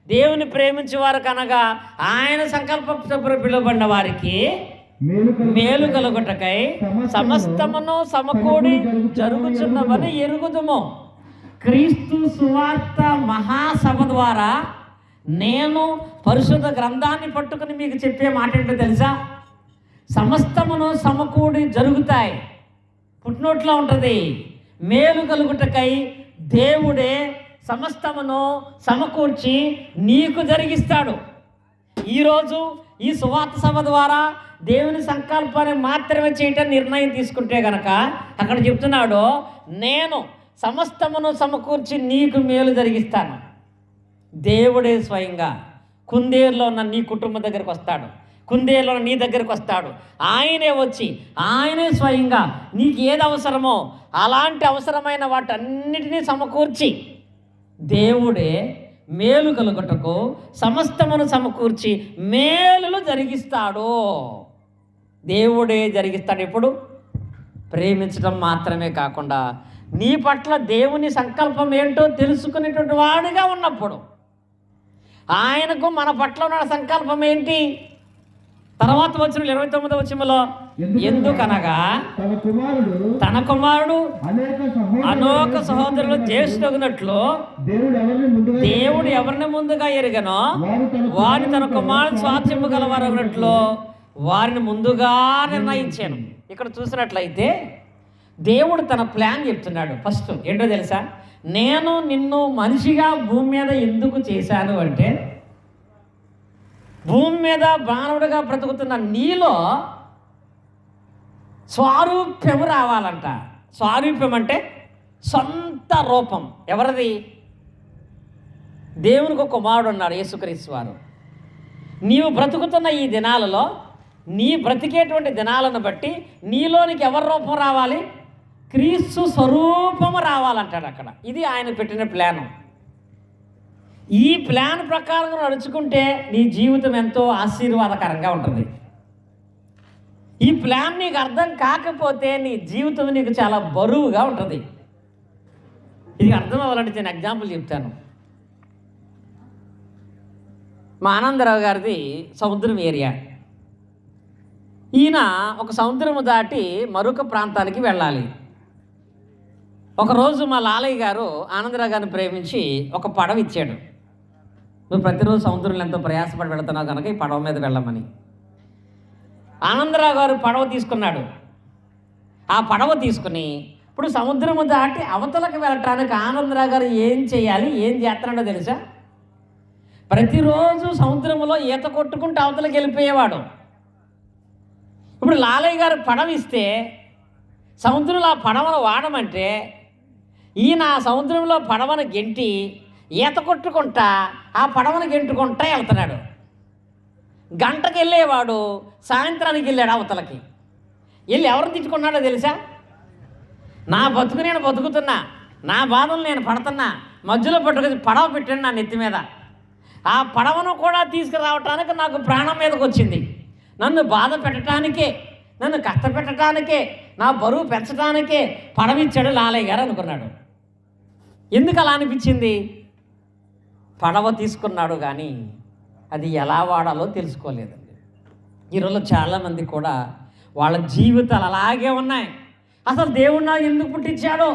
దేవుని ప్రేమించే వారికి, అనగా ఆయన సంకల్ప పిలువబడిన వారికి మేలు కలుగుటకై సమస్తమును సమకూడి జరుగుచున్నవని ఎరుగుదుము. క్రీస్తు సువార్త మహాసభ ద్వారా నేను పరిశుద్ధ గ్రంథాన్ని పట్టుకుని మీకు చెప్పే మాట ఏంటో తెలుసా? సమస్తమును సమకూడి జరుగుతాయి. పుట్టినోట్లో ఉంటుంది. మేలు కలుగుటకై దేవుడే సమస్తమును సమకూర్చి నీకు జరిగిస్తాడు. ఈరోజు ఈ సువార్త సభ ద్వారా దేవుని సంకల్పాన్ని మాత్రమే చేయటం నిర్ణయం తీసుకుంటే గనక అక్కడ చెప్తున్నాడు, నేను సమస్తమును సమకూర్చి నీకు మేలు జరిగిస్తాను. దేవుడే స్వయంగా కుందేరులో ఉన్న నీ కుటుంబం దగ్గరికి వస్తాడు, కుందేరులో నీ దగ్గరికి వస్తాడు. ఆయనే వచ్చి ఆయనే స్వయంగా నీకు ఏది అవసరమో అలాంటి అవసరమైన వాటన్నిటినీ సమకూర్చి దేవుడే మేలు కలుగుటకు సమస్తమును సమకూర్చి మేలులు జరిగిస్తాడు. దేవుడే జరిగిస్తాడు. ఎప్పుడు? ప్రేమించడం మాత్రమే కాకుండా నీ పట్ల దేవుని సంకల్పం ఏంటో తెలుసుకునేటువంటి వాడిగా ఉన్నప్పుడు. ఆయనకు మన పట్ల ఉన్న సంకల్పం ఏంటి? తర్వాత వచ్చిన 29వ వచనంలో ఎందుకనగా తన కుమారుడు అనేక సహోదరులు జ్యేష్ఠునట్లు దేవుడు ఎవరిని ముందుగా ఎరిగనో వారిని తన కుమారుడు స్వాస్థ్యము గలవారన్నట్లు వారిని ముందుగా నిర్ణయించాను. ఇక్కడ చూసినట్లయితే దేవుడు తన ప్లాన్ చెప్తున్నాడు. ఫస్ట్ ఏంటో తెలుసా? నేను నిన్ను మనిషిగా భూమి మీద ఎందుకు చేశాను అంటే, భూమి మీద మానవుడిగా బ్రతుకుతున్న నీలో స్వారూప్యము రావాలంట. స్వారూప్యం అంటే సొంత రూపం. ఎవరిది? దేవునికి ఒక కుమారుడు ఉన్నాడు, యేసుక్రీస్తు వారు. నీవు బ్రతుకుతున్న ఈ దినాలలో, నీ బ్రతికేటువంటి దినాలను బట్టి నీలోనికి ఎవరి రూపం రావాలి? క్రీస్తు స్వరూపము రావాలంటాడు అక్కడ. ఇది ఆయన పెట్టిన ప్లాను. ఈ ప్లాన్ ప్రకారం నడుచుకుంటే నీ జీవితం ఎంతో ఆశీర్వాదకరంగా ఉంటుంది. ఈ ప్లాన్ నీకు అర్థం కాకపోతే నీ జీవితం నీకు చాలా బరువుగా ఉంటుంది. ఇది అర్థం అవ్వాలంటే నేను ఎగ్జాంపుల్ చెప్తాను. మా ఆనందరావు గారిది సముద్రం ఏరియా. ఈయన ఒక సముద్రము దాటి మరొక ప్రాంతానికి వెళ్ళాలి. ఒకరోజు మా లాలయ్య గారు ఆనందరావు గారిని ప్రేమించి ఒక పడవ ఇచ్చాడు. నువ్వు ప్రతిరోజు సముద్రంలో ఎంతో ప్రయాసపడి వెళుతున్నావు కనుక ఈ పడవ మీద వెళ్ళమని. ఆనందరావు గారు పడవ తీసుకున్నాడు. ఆ పడవ తీసుకుని ఇప్పుడు సముద్రము దాటి అవతలకు వెళ్ళటానికి ఆనందరావు గారు ఏం చేయాలి, ఏం చేస్తున్నాడో తెలుసా? ప్రతిరోజు సముద్రంలో ఈత కొట్టుకుంటూ అవతలకి వెళ్ళిపోయేవాడు. ఇప్పుడు లాలయ్య గారు పడవ ఇస్తే సముద్రంలో ఆ పడవను వాడమంటే ఈయన సముద్రంలో పడవను గెంటి ఈత కొట్టుకుంటా ఆ పడవను గెంటుకుంటా వెళ్తున్నాడు. గంటకు వెళ్ళేవాడు సాయంత్రానికి వెళ్ళాడు అవతలకి. వెళ్ళి ఎవరిని తిట్టుకున్నాడో తెలుసా? నా బతుకు నేను బతుకుతున్నా, నా బాధలు నేను పడుతున్నా, మధ్యలో పట్టుకొని పడవ పెట్టాను నా నెత్తి మీద. ఆ పడవను కూడా తీసుకురావటానికి నాకు ప్రాణం మీదకి వచ్చింది. నన్ను బాధ పెట్టడానికే, నన్ను కష్టపెట్టడానికే, నా బరువు పెంచడానికే పడవిచ్చాడు లాలయ్య గారు అనుకున్నాడు. ఎందుకు అలా అనిపించింది? పడవ తీసుకున్నాడు కానీ అది ఎలా వాడాలో తెలుసుకోలేదండి. ఈరోజు చాలామంది కూడా వాళ్ళ జీవితాలు అలాగే ఉన్నాయి. అసలు దేవుడు నాకు ఎందుకు పుట్టించాడో,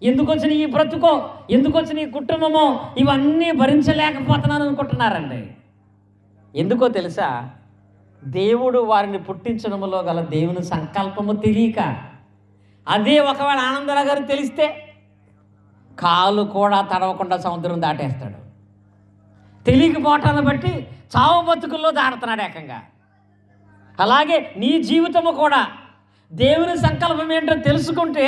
ఎందుకు వచ్చిన ఈ బ్రతుకో, ఎందుకు వచ్చిన ఈ కుటుంబమో, ఇవన్నీ భరించలేకపోతున్నాను అనుకుంటున్నారండి. ఎందుకో తెలుసా? దేవుడు వారిని పుట్టించడంలో గల దేవుని సంకల్పము తెలియక. అదే ఒకవేళ ఆనందరావు గారు తెలిస్తే కాలు కూడా తడవకుండా సముద్రం దాటేస్తాడు. తెలియకపోవటాన్ని బట్టి చావు బతుకుల్లో దాడుతున్నాడు ఏకంగా. అలాగే నీ జీవితము కూడా దేవుని సంకల్పం ఏంటో తెలుసుకుంటే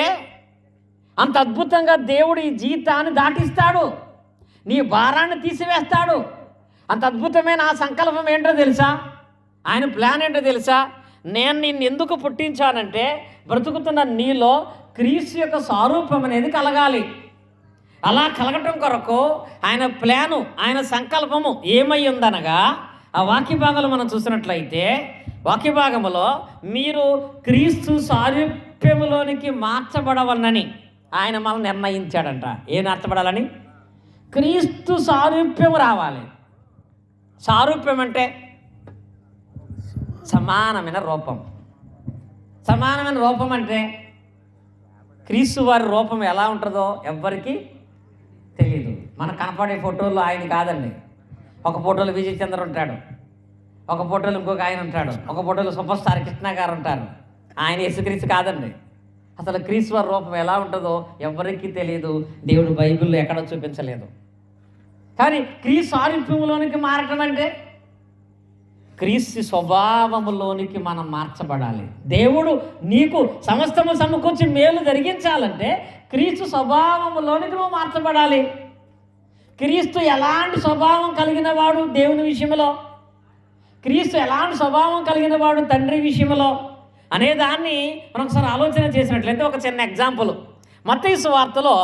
అంత అద్భుతంగా దేవుడు ఈ జీవితాన్ని దాటిస్తాడు, నీ భారాన్ని తీసివేస్తాడు. అంత అద్భుతమైన ఆ సంకల్పం ఏంటో తెలుసా? ఆయన ప్లాన్ ఏంటో తెలుసా? నేను నిన్ను ఎందుకు పుట్టించానంటే బ్రతుకుతున్న నీలో క్రీస్తు యొక్క స్వరూపం అనేది కలగాలి. అలా కలగటం కొరకు ఆయన ప్లాను, ఆయన సంకల్పము ఏమై ఉందనగా ఆ వాక్య భాగంలో మనం చూసినట్లయితే వాక్య భాగంలో మీరు క్రీస్తు సారూప్యములోనికి మార్చబడవలనని ఆయన మనం నిర్ణయించాడంట. ఏం మార్చబడాలని? క్రీస్తు సారూప్యము రావాలి. సారూప్యం అంటే సమానమైన రూపం. సమానమైన రూపం అంటే క్రీస్తు వారి రూపం ఎలా ఉంటుందో ఎవ్వరికీ తెలియదు. మనకు కనపడే ఫోటోలు ఆయన కాదండి. ఒక ఫోటోలో విజయ్ చంద్ర ఉంటాడు, ఒక ఫోటోలో ఇంకొక ఆయన ఉంటాడు, ఒక ఫోటోలో సూపర్ స్టార్ కృష్ణ గారు ఉంటారు. ఆయన యేసుక్రీస్తు కాదండి. అసలు క్రీస్తు వారి రూపం ఎలా ఉంటుందో ఎవ్వరికీ తెలియదు. దేవుడు బైబిల్లో ఎక్కడో చూపించలేదు. కానీ క్రీస్తు సారూప్యంలోనికి మారటం అంటే క్రీస్తు స్వభావములోనికి మనం మార్చబడాలి. దేవుడు నీకు సమస్తము సమకూర్చి మేలు జరిగించాలంటే క్రీస్తు స్వభావములోనికి నువ్వు మార్చబడాలి. క్రీస్తు ఎలాంటి స్వభావం కలిగిన వాడు దేవుని విషయంలో, క్రీస్తు ఎలాంటి స్వభావం కలిగిన వాడు తండ్రి విషయంలో అనేదాన్ని మనం ఒకసారి ఆలోచన చేసినట్లయితే ఒక చిన్న ఎగ్జాంపుల్. మత్తయి సువార్తలో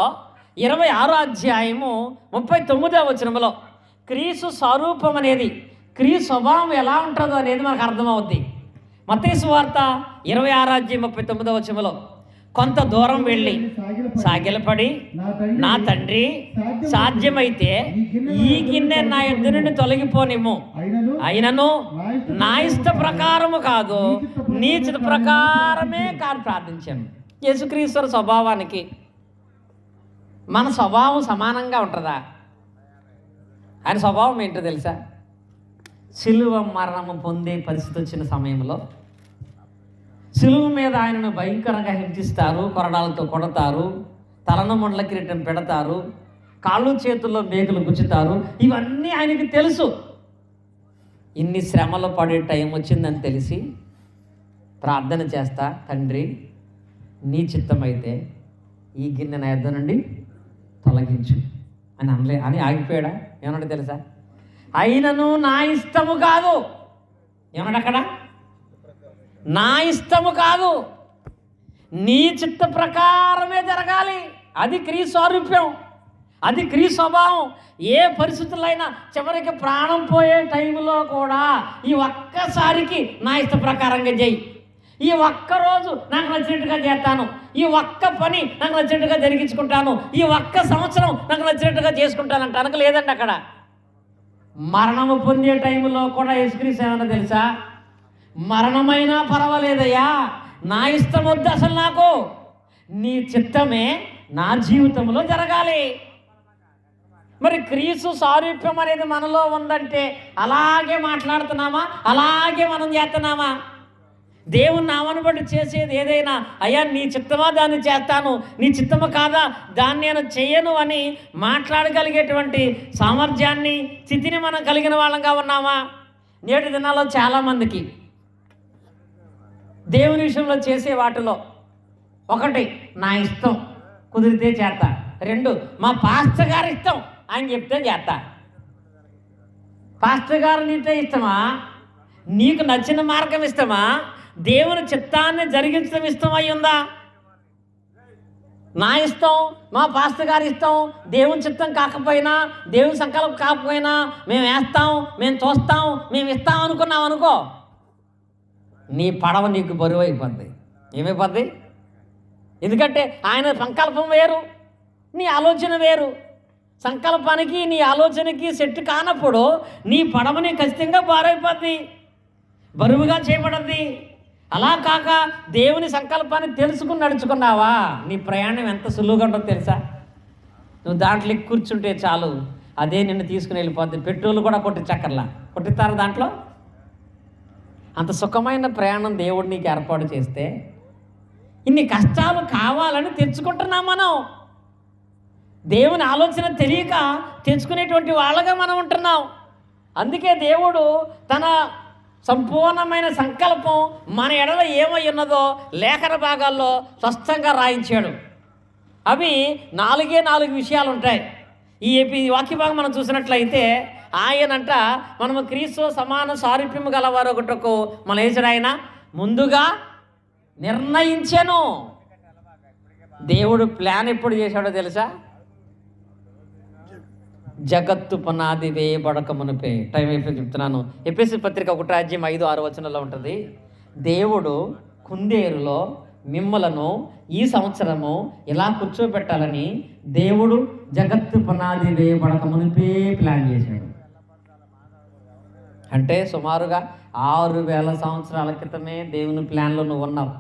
26వ అధ్యాయము 39వ వచనంలో క్రీస్తు స్వరూపం అనేది, క్రీస్తు స్వభావం ఎలా ఉంటుందో అనేది మనకు అర్థమవుద్ది. మత్తయి సువార్త 26వ అధ్యాయం 39వ వచనంలో కొంత దూరం వెళ్ళి సాగిలపడి, నా తండ్రి సాధ్యమైతే ఈ గిన్నె నా ఎద్దు నుండి తొలగిపోనిమ్ము, అయినను నా ఇష్ట ప్రకారము కాదు నీ చిత్త ప్రకారమే కాదు ప్రార్థించాను. యేసుక్రీస్తు స్వభావానికి మన స్వభావం సమానంగా ఉంటుందా? ఆయన స్వభావం ఏంటో తెలుసా? సిలువ మరణము పొందే పరిస్థితి వచ్చిన సమయంలో సిలువ మీద ఆయనను భయంకరంగా హింసిస్తారు, కొరడాలతో కొడతారు, తలను మండల కిరీటం పెడతారు, కాళ్ళు చేతుల్లో మేకులు గుచ్చుతారు. ఇవన్నీ ఆయనకి తెలుసు. ఇన్ని శ్రమలు పడే టైం వచ్చిందని తెలిసి ప్రార్థన చేస్తా, తండ్రి నీ చిత్తమైతే ఈ గిన్నె నా యొద్ద నుండి తొలగించు అని ఆగిపోయాడా? ఏమన్నాడు తెలుసా? అయినను నా ఇష్టము కాదు. ఏమన్నాడు అక్కడ? నా ఇష్టము కాదు, నీ చిత్త ప్రకారమే జరగాలి. అది క్రీస్తు స్వారూప్యం, అది క్రీస్తు స్వభావం. ఏ పరిస్థితులైనా చివరికి ప్రాణం పోయే టైంలో కూడా ఈ ఒక్కసారికి నా ఇష్ట ప్రకారంగా చేయి, ఈ ఒక్కరోజు నాకు నచ్చినట్టుగా చేస్తాను, ఈ ఒక్క పని నాకు నచ్చినట్టుగా జరిగించుకుంటాను, ఈ ఒక్క సంవత్సరం నాకు నచ్చినట్టుగా చేసుకుంటానంట. అనక లేదండి. అక్కడ మరణము పొందే టైంలో కూడా యేసుక్రీస్తు ఏమన్నా తెలుసా? మరణమైనా పర్వాలేదయ్యా, నా ఇష్టం వద్దు అసలు, నాకు నీ చిత్తమే నా జీవితంలో జరగాలి. మరి క్రీస్తు సారూప్యం అనేది మనలో ఉందంటే అలాగే మాట్లాడుతున్నామా? అలాగే మనం చేస్తున్నామా? దేవుని నామను బట్టి చేసేది ఏదైనా, అయ్యా నీ చిత్తమా దాన్ని చేస్తాను, నీ చిత్తము కాదా దాన్ని నేను చెయ్యను అని మాట్లాడగలిగేటువంటి సామర్థ్యాన్ని, స్థితిని మనం కలిగిన వాళ్ళంగా ఉన్నామా? నేటి దినాల్లో చాలామందికి దేవుని విషయంలో చేసే వాటిలో ఒకటి నా ఇష్టం కుదిరితే చేస్తా, రెండు మా పాస్టర్ గారి ఇష్టం ఆయన చెప్తే చేస్తా. పాస్టర్ గారు నీతో ఇష్టమా? నీకు నచ్చిన మార్గం ఇష్టమా? దేవుని చిత్తాన్ని జరిగించడం ఇష్టమై ఉందా? నా ఇష్టం, మా పాస్టర్ గారి ఇష్టం, దేవుని చిత్తం కాకపోయినా, దేవుని సంకల్పం కాకపోయినా మేము వేస్తాం, మేము చూస్తాం, మేము ఇస్తాం అనుకున్నాం అనుకో, నీ పడవ నీకు బరువు అయిపోద్ది. ఏమైపోద్ది? ఎందుకంటే ఆయన సంకల్పం వేరు, నీ ఆలోచన వేరు. సంకల్పానికి నీ ఆలోచనకి సెట్ కానప్పుడు నీ పడవని ఖచ్చితంగా బారైపోద్ది, బరువుగా చేయబడద్ది. అలా కాక దేవుని సంకల్పాన్ని తెలుసుకుని నడుచుకున్నావా, నీ ప్రయాణం ఎంత సులువుగా ఉంటుందో తెలుసా? నువ్వు దాంట్లో కూర్చుంటే చాలు, అదే నిన్ను తీసుకుని వెళ్ళిపోద్ది. పెట్రోల్ కూడా కొట్టించక్కర్లా, కొట్టిస్తారు దాంట్లో. అంత సుఖమైన ప్రయాణం దేవుడు నీకు ఏర్పాటు చేస్తే ఇన్ని కష్టాలు కావాలని తెచ్చుకుంటున్నాం మనం. దేవుని ఆలోచన తెలియక తెచ్చుకునేటువంటి వాళ్ళగా మనం ఉంటున్నాం. అందుకే దేవుడు తన సంపూర్ణమైన సంకల్పం మన ఎడల ఏమై ఉన్నదో లేఖన భాగాల్లో స్పష్టంగా రాయించాడు. అవి 4 విషయాలు ఉంటాయి. ఈ వాక్య భాగం మనం చూసినట్లయితే ఆయనంట మనము క్రీస్తు సమాన సారూప్యము గలవారు ఒకటకు మన ఏసుడు ఆయన ముందుగా నిర్ణయించాను. దేవుడు ప్లాన్ ఎప్పుడు చేశాడో తెలుసా? జగత్తు పునాది వేయబడక మునిపే. టైం అయిపోయి చెప్తున్నాను. ఎఫెసీ పత్రిక 1:5-6 ఉంటుంది. దేవుడు కుందేరులో మిమ్మలను ఈ సంవత్సరము ఇలా కూర్చోబెట్టాలని దేవుడు జగత్తు పునాది వేయబడక మునిపే ప్లాన్ చేశాడు. అంటే సుమారుగా 6000 సంవత్సరాల క్రితమే దేవుని ప్లాన్లో నువ్వు ఉన్నావు.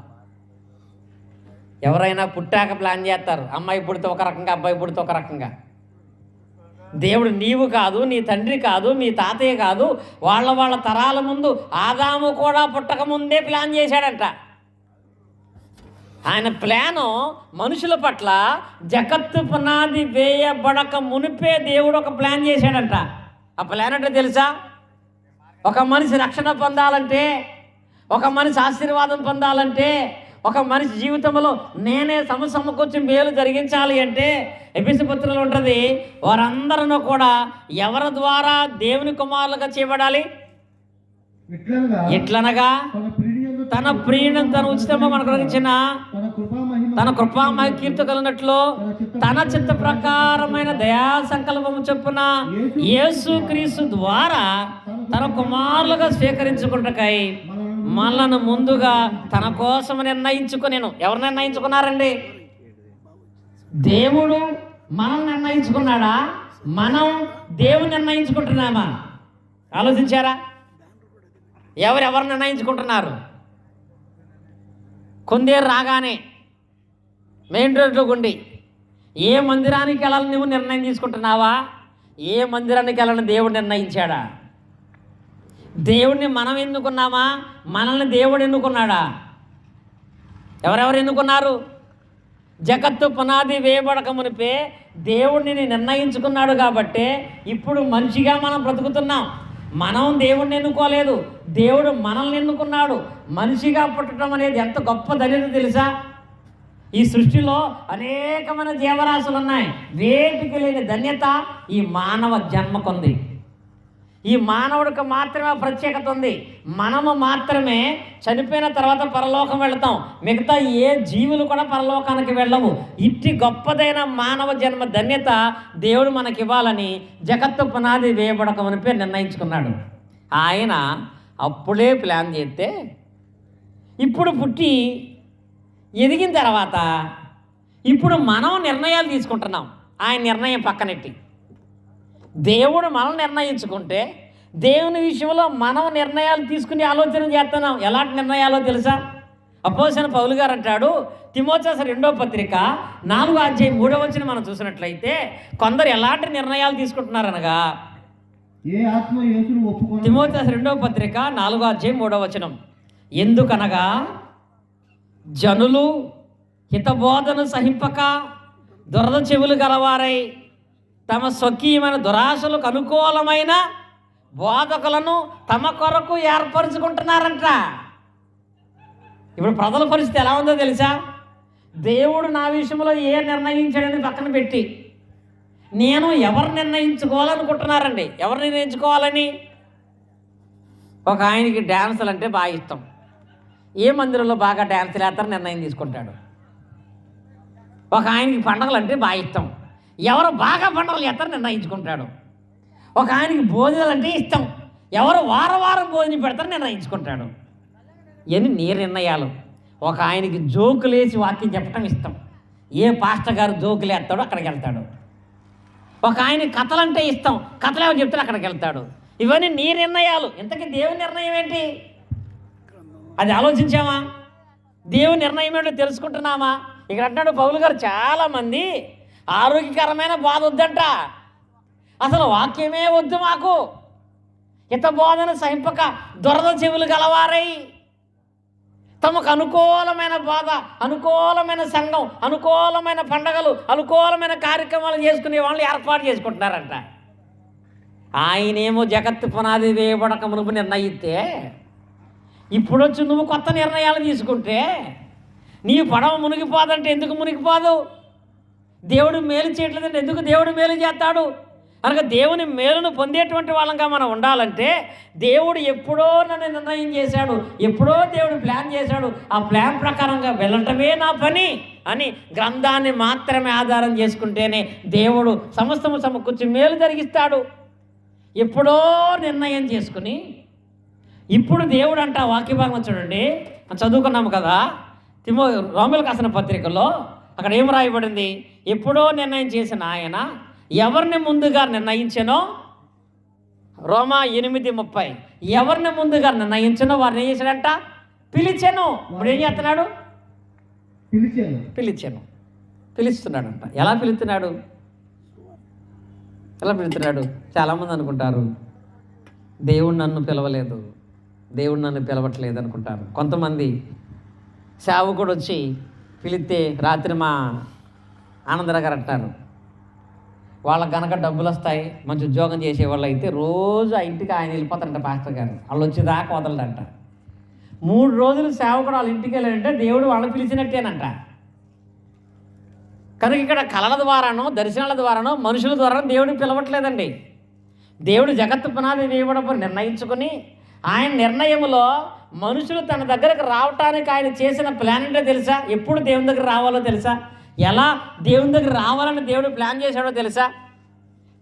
ఎవరైనా పుట్టాక ప్లాన్ చేస్తారు, అమ్మాయి పుడితే ఒక రకంగా, అబ్బాయి పుడితే ఒక రకంగా. దేవుడు నీవు కాదు, నీ తండ్రి కాదు, మీ తాతయ్య కాదు, వాళ్ళ తరాల ముందు ఆదాము కూడా పుట్టక ముందే ప్లాన్ చేశాడంట. ఆయన ప్లాను మనుషుల పట్ల జగత్తు పునాది వేయబడక మునిపే దేవుడు ఒక ప్లాన్ చేశాడంట. ఆ ప్లాన్ అంటే తెలుసా? ఒక మనిషి రక్షణ పొందాలంటే, ఒక మనిషి ఆశీర్వాదం పొందాలంటే, ఒక మనిషి జీవితంలో నేనే సమకూర్చి మేలు జరిగించాలి అంటే ఎఫెసీ పత్రికలో ఉంటుంది, వారందరూ కూడా ఎవరి ద్వారా దేవుని కుమారులుగా చేయబడాలి? ఎట్లనగా తన ప్రియుని తన ఉచితంగా మనకు ఇచ్చిన తన కృపామయ కీర్తి కలిగినట్లు తన చిత్త ప్రకారమైన దయా సంకల్పము చొప్పున యేసు క్రీస్తు ద్వారా తన కుమారులుగా స్వీకరించుకుంటకై మనలను ముందుగా తన కోసం నిర్ణయించుకునేను. ఎవరు నిర్ణయించుకున్నారండి? దేవుడు మనం నిర్ణయించుకున్నాడా? మనం దేవుని నిర్ణయించుకుంటున్నామా? ఆలోచించారా? ఎవరెవరు నిర్ణయించుకుంటున్నారు? కొందేరు రాగానే మెయిన్ రోడ్లో గుండి ఏ మందిరానికి వెళ్ళాలని నువ్వు నిర్ణయం తీసుకుంటున్నావా? ఏ మందిరానికి వెళ్ళాలని దేవుడు నిర్ణయించాడా? దేవుడిని మనం ఎన్నుకున్నామా? మనల్ని దేవుడు ఎన్నుకున్నాడా? ఎవరెవరు ఎన్నుకున్నారు? జగత్తు పునాది వేయబడక మునిపే దేవుడిని నిర్ణయించుకున్నాడు కాబట్టే ఇప్పుడు మనిషిగా మనం బ్రతుకుతున్నాం. మనం దేవుడిని ఎన్నుకోలేదు, దేవుడు మనల్ని ఎన్నుకున్నాడు. మనిషిగా పుట్టడం అనేది ఎంత గొప్ప ధన్యత తెలుసా? ఈ సృష్టిలో అనేకమైన జీవరాశులు ఉన్నాయి, వేటికి లేని ధన్యత ఈ మానవ జన్మకుంది. ఈ మానవుడికి మాత్రమే ప్రత్యేకత ఉంది. మనము మాత్రమే చనిపోయిన తర్వాత పరలోకం వెళతాం, మిగతా ఏ జీవులు కూడా పరలోకానికి వెళ్ళవు. ఇట్టి గొప్పదైన మానవ జన్మ ధన్యత దేవుడు మనకి ఇవ్వాలని జగత్తు పునాది వేయబడకమని పేరు నిర్ణయించుకున్నాడు. ఆయన అప్పుడే ప్లాన్ చేస్తే ఇప్పుడు పుట్టి ఎదిగిన తర్వాత ఇప్పుడు మనం నిర్ణయాలు తీసుకుంటున్నాం. ఆయన నిర్ణయం పక్కనెట్టి దేవుడు మనం నిర్ణయించుకుంటే దేవుని విషయంలో మనం నిర్ణయాలు తీసుకుని ఆలోచన చేస్తున్నాం. ఎలాంటి నిర్ణయాలో తెలుసా? అపోస్తలుడైన పౌలు గారు అంటాడు, తిమోథెయుసు 2వ పత్రిక 4వ అధ్యాయం 3వ వచనం మనం చూసినట్లయితే కొందరు ఎలాంటి నిర్ణయాలు తీసుకుంటున్నారనగా, తిమోథెయుసు 2వ పత్రిక 4వ అధ్యాయం 3వ వచనం, ఎందుకనగా జనులు హితబోధను సహింపక దురద చెవులు గలవారై తమ స్వకీయమైన దురాశలకు అనుకూలమైన బోధకులను తమ కొరకు ఏర్పరచుకుంటున్నారంట. ఇప్పుడు ప్రజల పరిస్థితి ఎలా ఉందో తెలుసా? దేవుడు నా విషయంలో ఏ నిర్ణయించాడని పక్కన పెట్టి నేను ఎవరు నిర్ణయించుకోవాలనుకుంటున్నారండి. ఎవరు నిర్ణయించుకోవాలని? ఒక ఆయనకి డ్యాన్సులు అంటే బాగా ఇష్టం. ఏ మందిరంలో బాగా డ్యాన్సులు వేస్తారని నిర్ణయం తీసుకుంటాడు. ఒక ఆయనకి పండగలు అంటే బాగా ఇష్టం, ఎవరు బాగా పండుగలు చేస్తారని నిర్ణయించుకుంటాడు. ఒక ఆయనకి భోజనాలు అంటే ఇష్టం, ఎవరు వారం వారం భోజనం పెడతారని నిర్ణయించుకుంటాడు. ఎన్ని నీ నిర్ణయాలు. ఒక ఆయనకి జోకులు వేసి వాక్యం చెప్పడం ఇష్టం, ఏ పాస్టర్ గారు జోకులు వేస్తాడో అక్కడికి వెళ్తాడు. ఒక ఆయనకి కథలు అంటే ఇష్టం, కథలు ఏమో చెప్తాడు అక్కడికి వెళ్తాడు. ఇవన్నీ నీ నిర్ణయాలు. ఇంతకీ దేవుని నిర్ణయం ఏంటి? అది ఆలోచించామా? దేవుని నిర్ణయం ఏంటో తెలుసుకుంటున్నామా? ఇక్కడ అంటాడు పౌలు గారు, చాలామంది ఆరోగ్యకరమైన బాధ వద్దంట, అసలు వాక్యమే వద్దు మాకు, హిత బోధన సహింపక దురద చెవులు గలవారై తమకు అనుకూలమైన బాధ, అనుకూలమైన సంఘం, అనుకూలమైన పండగలు, అనుకూలమైన కార్యక్రమాలు చేసుకునే వాళ్ళు ఏర్పాటు చేసుకుంటున్నారంట. ఆయనేమో జగత్తు పునాది వేయబడక మునుపు నిర్ణయిస్తే ఇప్పుడు వచ్చి నువ్వు కొత్త నిర్ణయాలు తీసుకుంటే నీ పడవ మునిగిపోదంటే ఎందుకు మునిగిపోదు? దేవుడు మేలు చేయట్లేదంటే ఎందుకు దేవుడు మేలు చేస్తాడు? అనగా దేవుని మేలును పొందేటువంటి వాళ్ళంగా మనం ఉండాలంటే దేవుడు ఎప్పుడో నన్ను నిర్ణయం చేశాడు, ఎప్పుడో దేవుడు ప్లాన్ చేశాడు, ఆ ప్లాన్ ప్రకారంగా వెళ్ళటమే నా పని అని గ్రంథాన్ని మాత్రమే ఆధారం చేసుకుంటేనే దేవుడు సమస్తము సమకూర్చి మేలు జరిగిస్తాడు. ఎప్పుడో నిర్ణయం చేసుకుని ఇప్పుడు దేవుడు అంట వాక్యభాగం చూడండి, చదువుకున్నాము కదా రోమీయులకు రాసిన పత్రికలో, అక్కడ ఏం రాయబడింది? ఎప్పుడో నిర్ణయం చేసిన ఆయన ఎవరిని ముందుగా నిర్ణయించానో, రోమా 8:30, ఎవరిని ముందుగా నిర్ణయించానో వారిని ఏం చేశాడంట? పిలిచాను. ఇప్పుడు ఏం చేస్తున్నాడు? పిలిచాను, పిలుస్తున్నాడంట. ఎలా పిలుస్తున్నాడు? చాలామంది అనుకుంటారు దేవుడు నన్ను పిలవలేదు, దేవుడు నన్ను పిలవట్లేదు అనుకుంటారు. కొంతమంది సేవకుడు వచ్చి పిలిస్తే రాత్రి మా ఆనందరావు గారు అంటారు, వాళ్ళకి కనుక డబ్బులు వస్తాయి, మంచి ఉద్యోగం చేసేవాళ్ళు అయితే రోజు ఆ ఇంటికి ఆయన వెళ్ళిపోతారంట పాస్టర్ గారు, వాళ్ళు వచ్చేదాకా వదలడంట. 3 రోజులు సేవకుడు వాళ్ళ ఇంటికి వెళ్ళాడంటే దేవుడు వాళ్ళని పిలిచినట్టేనంట. కనుక ఇక్కడ కళల ద్వారానో దర్శనాల ద్వారానో మనుషుల ద్వారా దేవుడిని పిలవట్లేదండి. దేవుడు జగత్తు పునాది వేయబడపు నిర్ణయించుకుని ఆయన నిర్ణయంలో మనుషులు తన దగ్గరకు రావటానికి ఆయన చేసిన ప్లాన్ ఏంటో తెలుసా? ఎప్పుడు దేవుని దగ్గర రావాలో తెలుసా? ఎలా దేవుని దగ్గర రావాలని దేవుడు ప్లాన్ చేశాడో తెలుసా?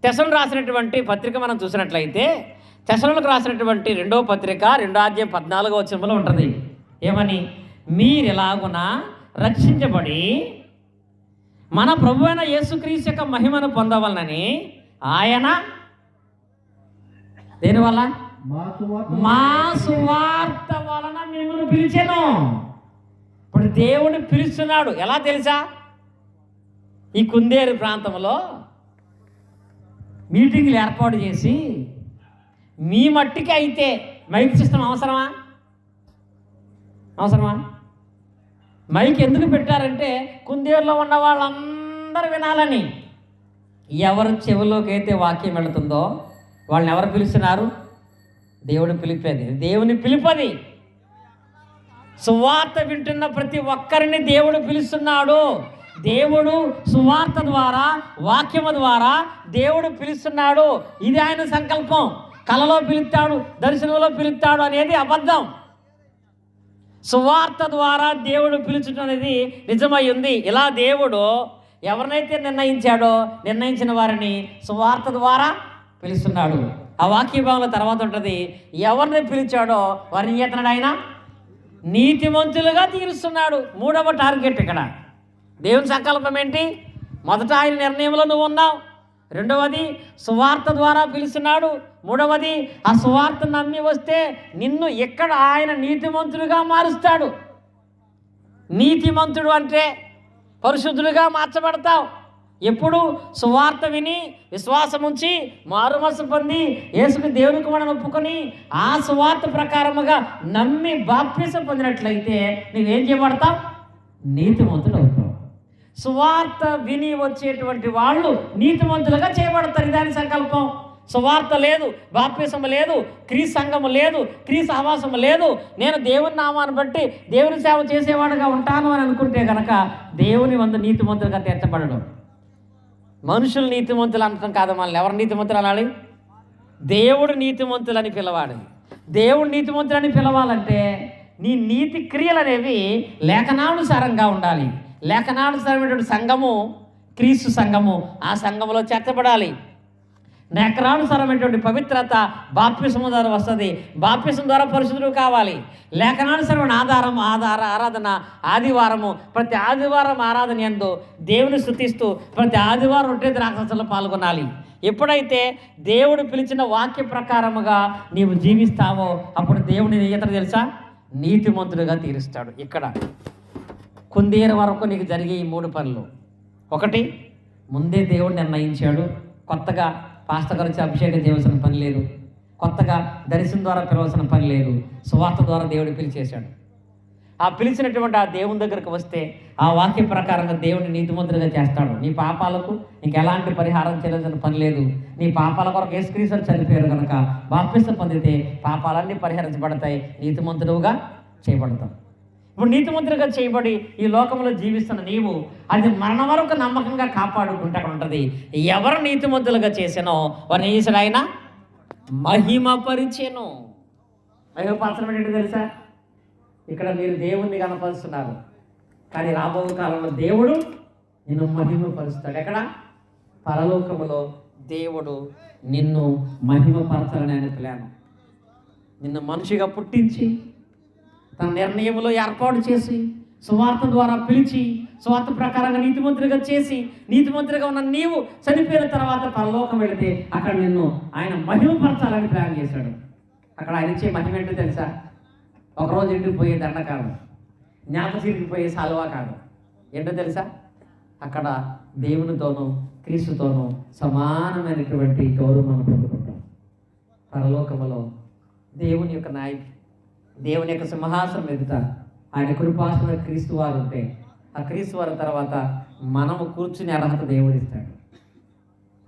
తెసలోనికీయులకు రాసినటువంటి పత్రిక మనం చూసినట్లయితే తెస్సలోనికీయులకు రాసినటువంటి 2వ పత్రిక 2వ అధ్యాయం 14వ వచనంలో ఉంటుంది. ఏమని? మీరెలాగున రక్షించబడి మన ప్రభువైన యేసుక్రీస్తు యొక్క మహిమను పొందవలనని ఆయన దేనివల్ల? మా సువార్త వలన మిమ్మల్ని పిలిచెను. ఇప్పుడు దేవుడు పిలుస్తున్నాడు. ఎలా తెలుసా? ఈ కుందేరు ప్రాంతంలో మీటింగ్లు ఏర్పాటు చేసి మీ మట్టికి అయితే మైక్ సిస్టమ్ అవసరమా? మైక్ ఎందుకు పెట్టారంటే కుందేరులో ఉన్న వాళ్ళందరూ వినాలని. ఎవరి చెవిలోకి అయితే వాక్యం వెళుతుందో వాళ్ళని ఎవరు పిలుస్తున్నారు? దేవుని పిలిపేది. దేవుని పిలుపది. సువార్త వింటున్న ప్రతి ఒక్కరిని దేవుడు పిలుస్తున్నాడు. దేవుడు సువార్త ద్వారా, వాక్యము ద్వారా దేవుడు పిలుస్తున్నాడు. ఇది ఆయన సంకల్పం. కలలో పిలుస్తాడు, దర్శనంలో పిలుస్తాడు అనేది అబద్ధం. సువార్త ద్వారా దేవుడు పిలుచడం అనేది నిజమై ఉంది. ఇలా దేవుడు ఎవరినైతే నిర్ణయించిన వారిని సువార్త ద్వారా పిలుస్తున్నాడు. ఆ వాక్య భాగంలో తర్వాత ఉంటుంది, ఎవరిని పిలిచాడో వారిని చేస్తున్నాడు ఆయన నీతిమంతులుగా తీరుస్తున్నాడు. 3వ టార్గెట్ ఇక్కడ. దేవుని సంకల్పం ఏంటి? మొదట ఆయన నిర్ణయంలో నువ్వు ఉన్నావు. 2వది సువార్త ద్వారా పిలుస్తున్నాడు. 3వది ఆ సువార్త నమ్మి వస్తే నిన్ను ఇక్కడ ఆయన నీతిమంతుడిగా మారుస్తాడు. నీతిమంతుడు అంటే పరిశుద్ధుడిగా మార్చబడతావు. ఎప్పుడు? సువార్త విని విశ్వాసం ఉంచి మారుమనసు పొంది యేసుకు దేవుని కుమారుని ఒప్పుకొని ఆ సువార్త ప్రకారముగా నమ్మి బాప్తిసం పొందినట్లయితే నువ్వేం చేయబడతావు? నీతిమంతుడు అవుతావు. సువార్త విని వచ్చేటువంటి వాళ్ళు నీతిమంతులుగా చేయబడతారు. ఇదాని సంకల్పం. సువార్త లేదు, బాప్తిసం లేదు, క్రీస్తు సంఘము లేదు, క్రీస్తు సహవాసము లేదు, నేను దేవుని నామాన్ని బట్టి దేవుని సేవ చేసేవాడుగా ఉంటాను అని అనుకుంటే కనుక దేవుని వందు నీతిమంతులుగా తీర్చబడడం. మనుషులు నీతిమంతులు అనటం కాదు. మనల్ని ఎవరు నీతిమంతులు అనాలి? దేవుడు నీతిమంతులని పిలవాలి. దేవుడు నీతిమంతులని పిలవాలంటే నీ నీతి క్రియలు అనేవి లేఖనానుసారంగా ఉండాలి. లేఖనానుసారమైనటువంటి సంఘము క్రీస్తు సంఘము, ఆ సంఘములో చేర్చబడాలి. లేఖనానుసారమైనటువంటి పవిత్రత బాప్తిసం ద్వారా వస్తుంది. బాప్తిసం ద్వారా పరిశుద్ధుడు కావాలి. లేఖనానుసారమైన ఆరాధన ఆదివారము, ప్రతి ఆదివారం ఆరాధన యందు దేవుని స్తుతిస్తూ ప్రతి ఆదివారం రొట్టె ద్రాక్షరసంలో పాల్గొనాలి. ఎప్పుడైతే దేవుడు పిలిచిన వాక్య ప్రకారముగా నీవు జీవిస్తావో అప్పుడు దేవుడిని ఇతర తెలుసా నీతిమంతుడుగా తీరుస్తాడు. ఇక్కడ కుందేరు వరకు నీకు జరిగే ఈ 3 పనులు. 1, ముందే దేవుడు నిర్ణయించాడు. కొత్తగా పాస్టర్ గారు వచ్చి అభిషేకం చేయవలసిన పని లేదు. కొత్తగా దర్శనం ద్వారా పిలవలసిన పని లేదు. సువార్త ద్వారా దేవుడు పిలిచేశాడు. ఆ పిలిచినటువంటి ఆ దేవుని దగ్గరకు వస్తే ఆ వాక్య ప్రకారంగా దేవుడిని నీతిమంతుడిగా చేస్తాడు. నీ పాపాలకు ఇంకెలాంటి పరిహారం చేయాల్సిన పని లేదు. నీ పాపాల కొరకు యేసుక్రీస్తు చనిపోయారు కనుక బాప్తిసం పొందితే పాపాలన్నీ పరిహరించబడతాయి. నీతిమంతుడుగా చేయబడతావు. ఇప్పుడు నీతిమంతుడిగా చేయబడి ఈ లోకంలో జీవిస్తున్న నీవు అది మరణ వరకు నమ్మకంగా కాపాడుకుంటే అక్కడ ఉంటుంది. ఎవరు నీతిమంతులుగా చేసానో వారిని చేశాడు ఆయన మహిమపరిచెను. మహిమపరచడం ఏంటో తెలుసా? ఇక్కడ మీరు దేవుణ్ణి కనపరుస్తున్నారు, కానీ రాబో కాలంలో దేవుడు నిన్ను మహిమపరుస్తాడు. ఎక్కడ? పరలోకములో దేవుడు నిన్ను మహిమపరచాలని ఆయన ప్లాన్. నిన్ను మనిషిగా పుట్టించి తన నిర్ణయంలో ఏర్పాటు చేసి సువార్త ద్వారా పిలిచి సువార్త ప్రకారంగా నీతిమంతుడిగా చేసి నీతిమంతుడిగా ఉన్న నీవు చనిపోయిన తర్వాత పరలోకం వెళితే అక్కడ నిన్ను ఆయన మహిమపరచాలని ప్లాన్ చేశాడు. అక్కడ ఆయన ఇచ్చే మహిమ ఏంటో తెలుసా? ఒకరోజు ఎండిపోయే దండ కాదు, జ్ఞాప చిరిగిపోయే సాలువా కాదు. ఏంటో తెలుసా? అక్కడ దేవునితోనూ క్రీస్తుతోనూ సమానమైనటువంటి గౌరవం పొందుకుంటాం. పరలోకములో దేవుని యొక్క నాయకుడు, దేవుని యొక్క సింహాసనం ఎదుట ఆయన కృపాసన క్రీస్తు వారు ఉంటే ఆ క్రీస్తు వారి తర్వాత మనము కూర్చుని అర్హత దేవుడిస్తాడు.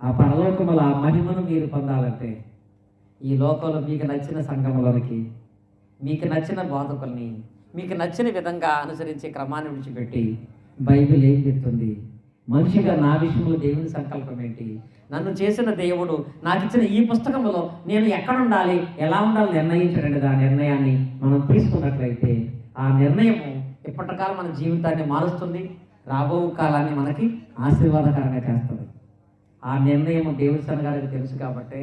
ఆ పరలోకముల ఆ మహిమను మీరు పొందాలంటే ఈ లోకంలో మీకు నచ్చిన సంఘములకి, మీకు నచ్చిన బోధకుల్ని, మీకు నచ్చిన విధంగా అనుసరించే క్రమాన్ని విడిచిపెట్టి బైబిల్ ఏం చెప్తుంది, మనిషిగా నా విషయంలో దేవుని సంకల్పం ఏంటి, నన్ను చేసిన దేవుడు నాకు ఇచ్చిన ఈ పుస్తకంలో నేను ఎక్కడ ఉండాలి, ఎలా ఉండాలి నిర్ణయించడండి. ఆ నిర్ణయాన్ని మనం తీసుకున్నట్లయితే ఆ నిర్ణయము ఇప్పటికాలం మన జీవితాన్ని మారుస్తుంది, రాబో కాలాన్ని మనకి ఆశీర్వాదకరంగా చేస్తుంది. ఆ నిర్ణయం దేవుని సన్నిధికి తెలుసు కాబట్టి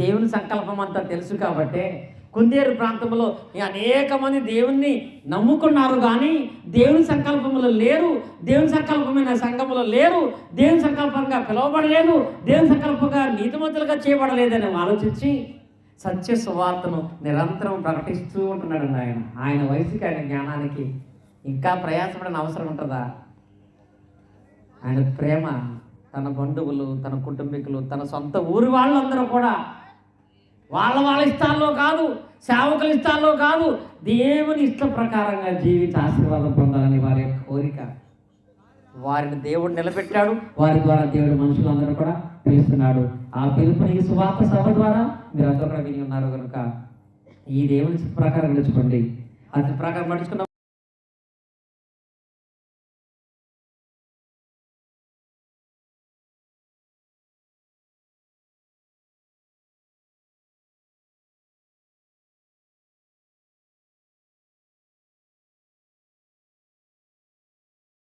దేవుని సంకల్పం అంతా తెలుసు కాబట్టే కుందేరు ప్రాంతంలో అనేక మంది దేవుణ్ణి నమ్ముకున్నారు, కానీ దేవుని సంకల్పంలో లేరు, దేవుని సంకల్పమైన సంఘములో లేరు, దేవుని సంకల్పంగా పిలువబడలేదు, దేవుని సంకల్పంగా నీతిమంతులుగా చేయబడలేదని ఆలోచించి సత్య సువార్తను నిరంతరం ప్రకటిస్తూ ఉంటున్నాడు ఆయన వయసుకి, ఆయన జ్ఞానానికి ఇంకా ప్రయాసపడిన అవసరం ఉంటుందా? ఆయన ప్రేమ, తన బంధువులు, తన కుటుంబీకులు, తన సొంత ఊరి వాళ్ళందరూ కూడా వాళ్ళ ఇష్టాల్లో కాదు, సేవకుల ఇష్టాల్లో కాదు, దేవుని ఇష్ట ప్రకారంగా జీవించి ఆశీర్వాదం పొందాలని వారి యొక్క కోరిక. వారిని దేవుడు నిలబెట్టాడు, వారి ద్వారా దేవుడు మనుషులందరూ కూడా పిలుస్తున్నాడు. ఆ పిలుపుని ఈ సువార్త సభ ద్వారా మీరు అందరూ కూడా విని ఉన్నారు కనుక ఈ దేవుని ప్రకారం నడుచుకోండి. అది ప్రకారం నడుచుకున్న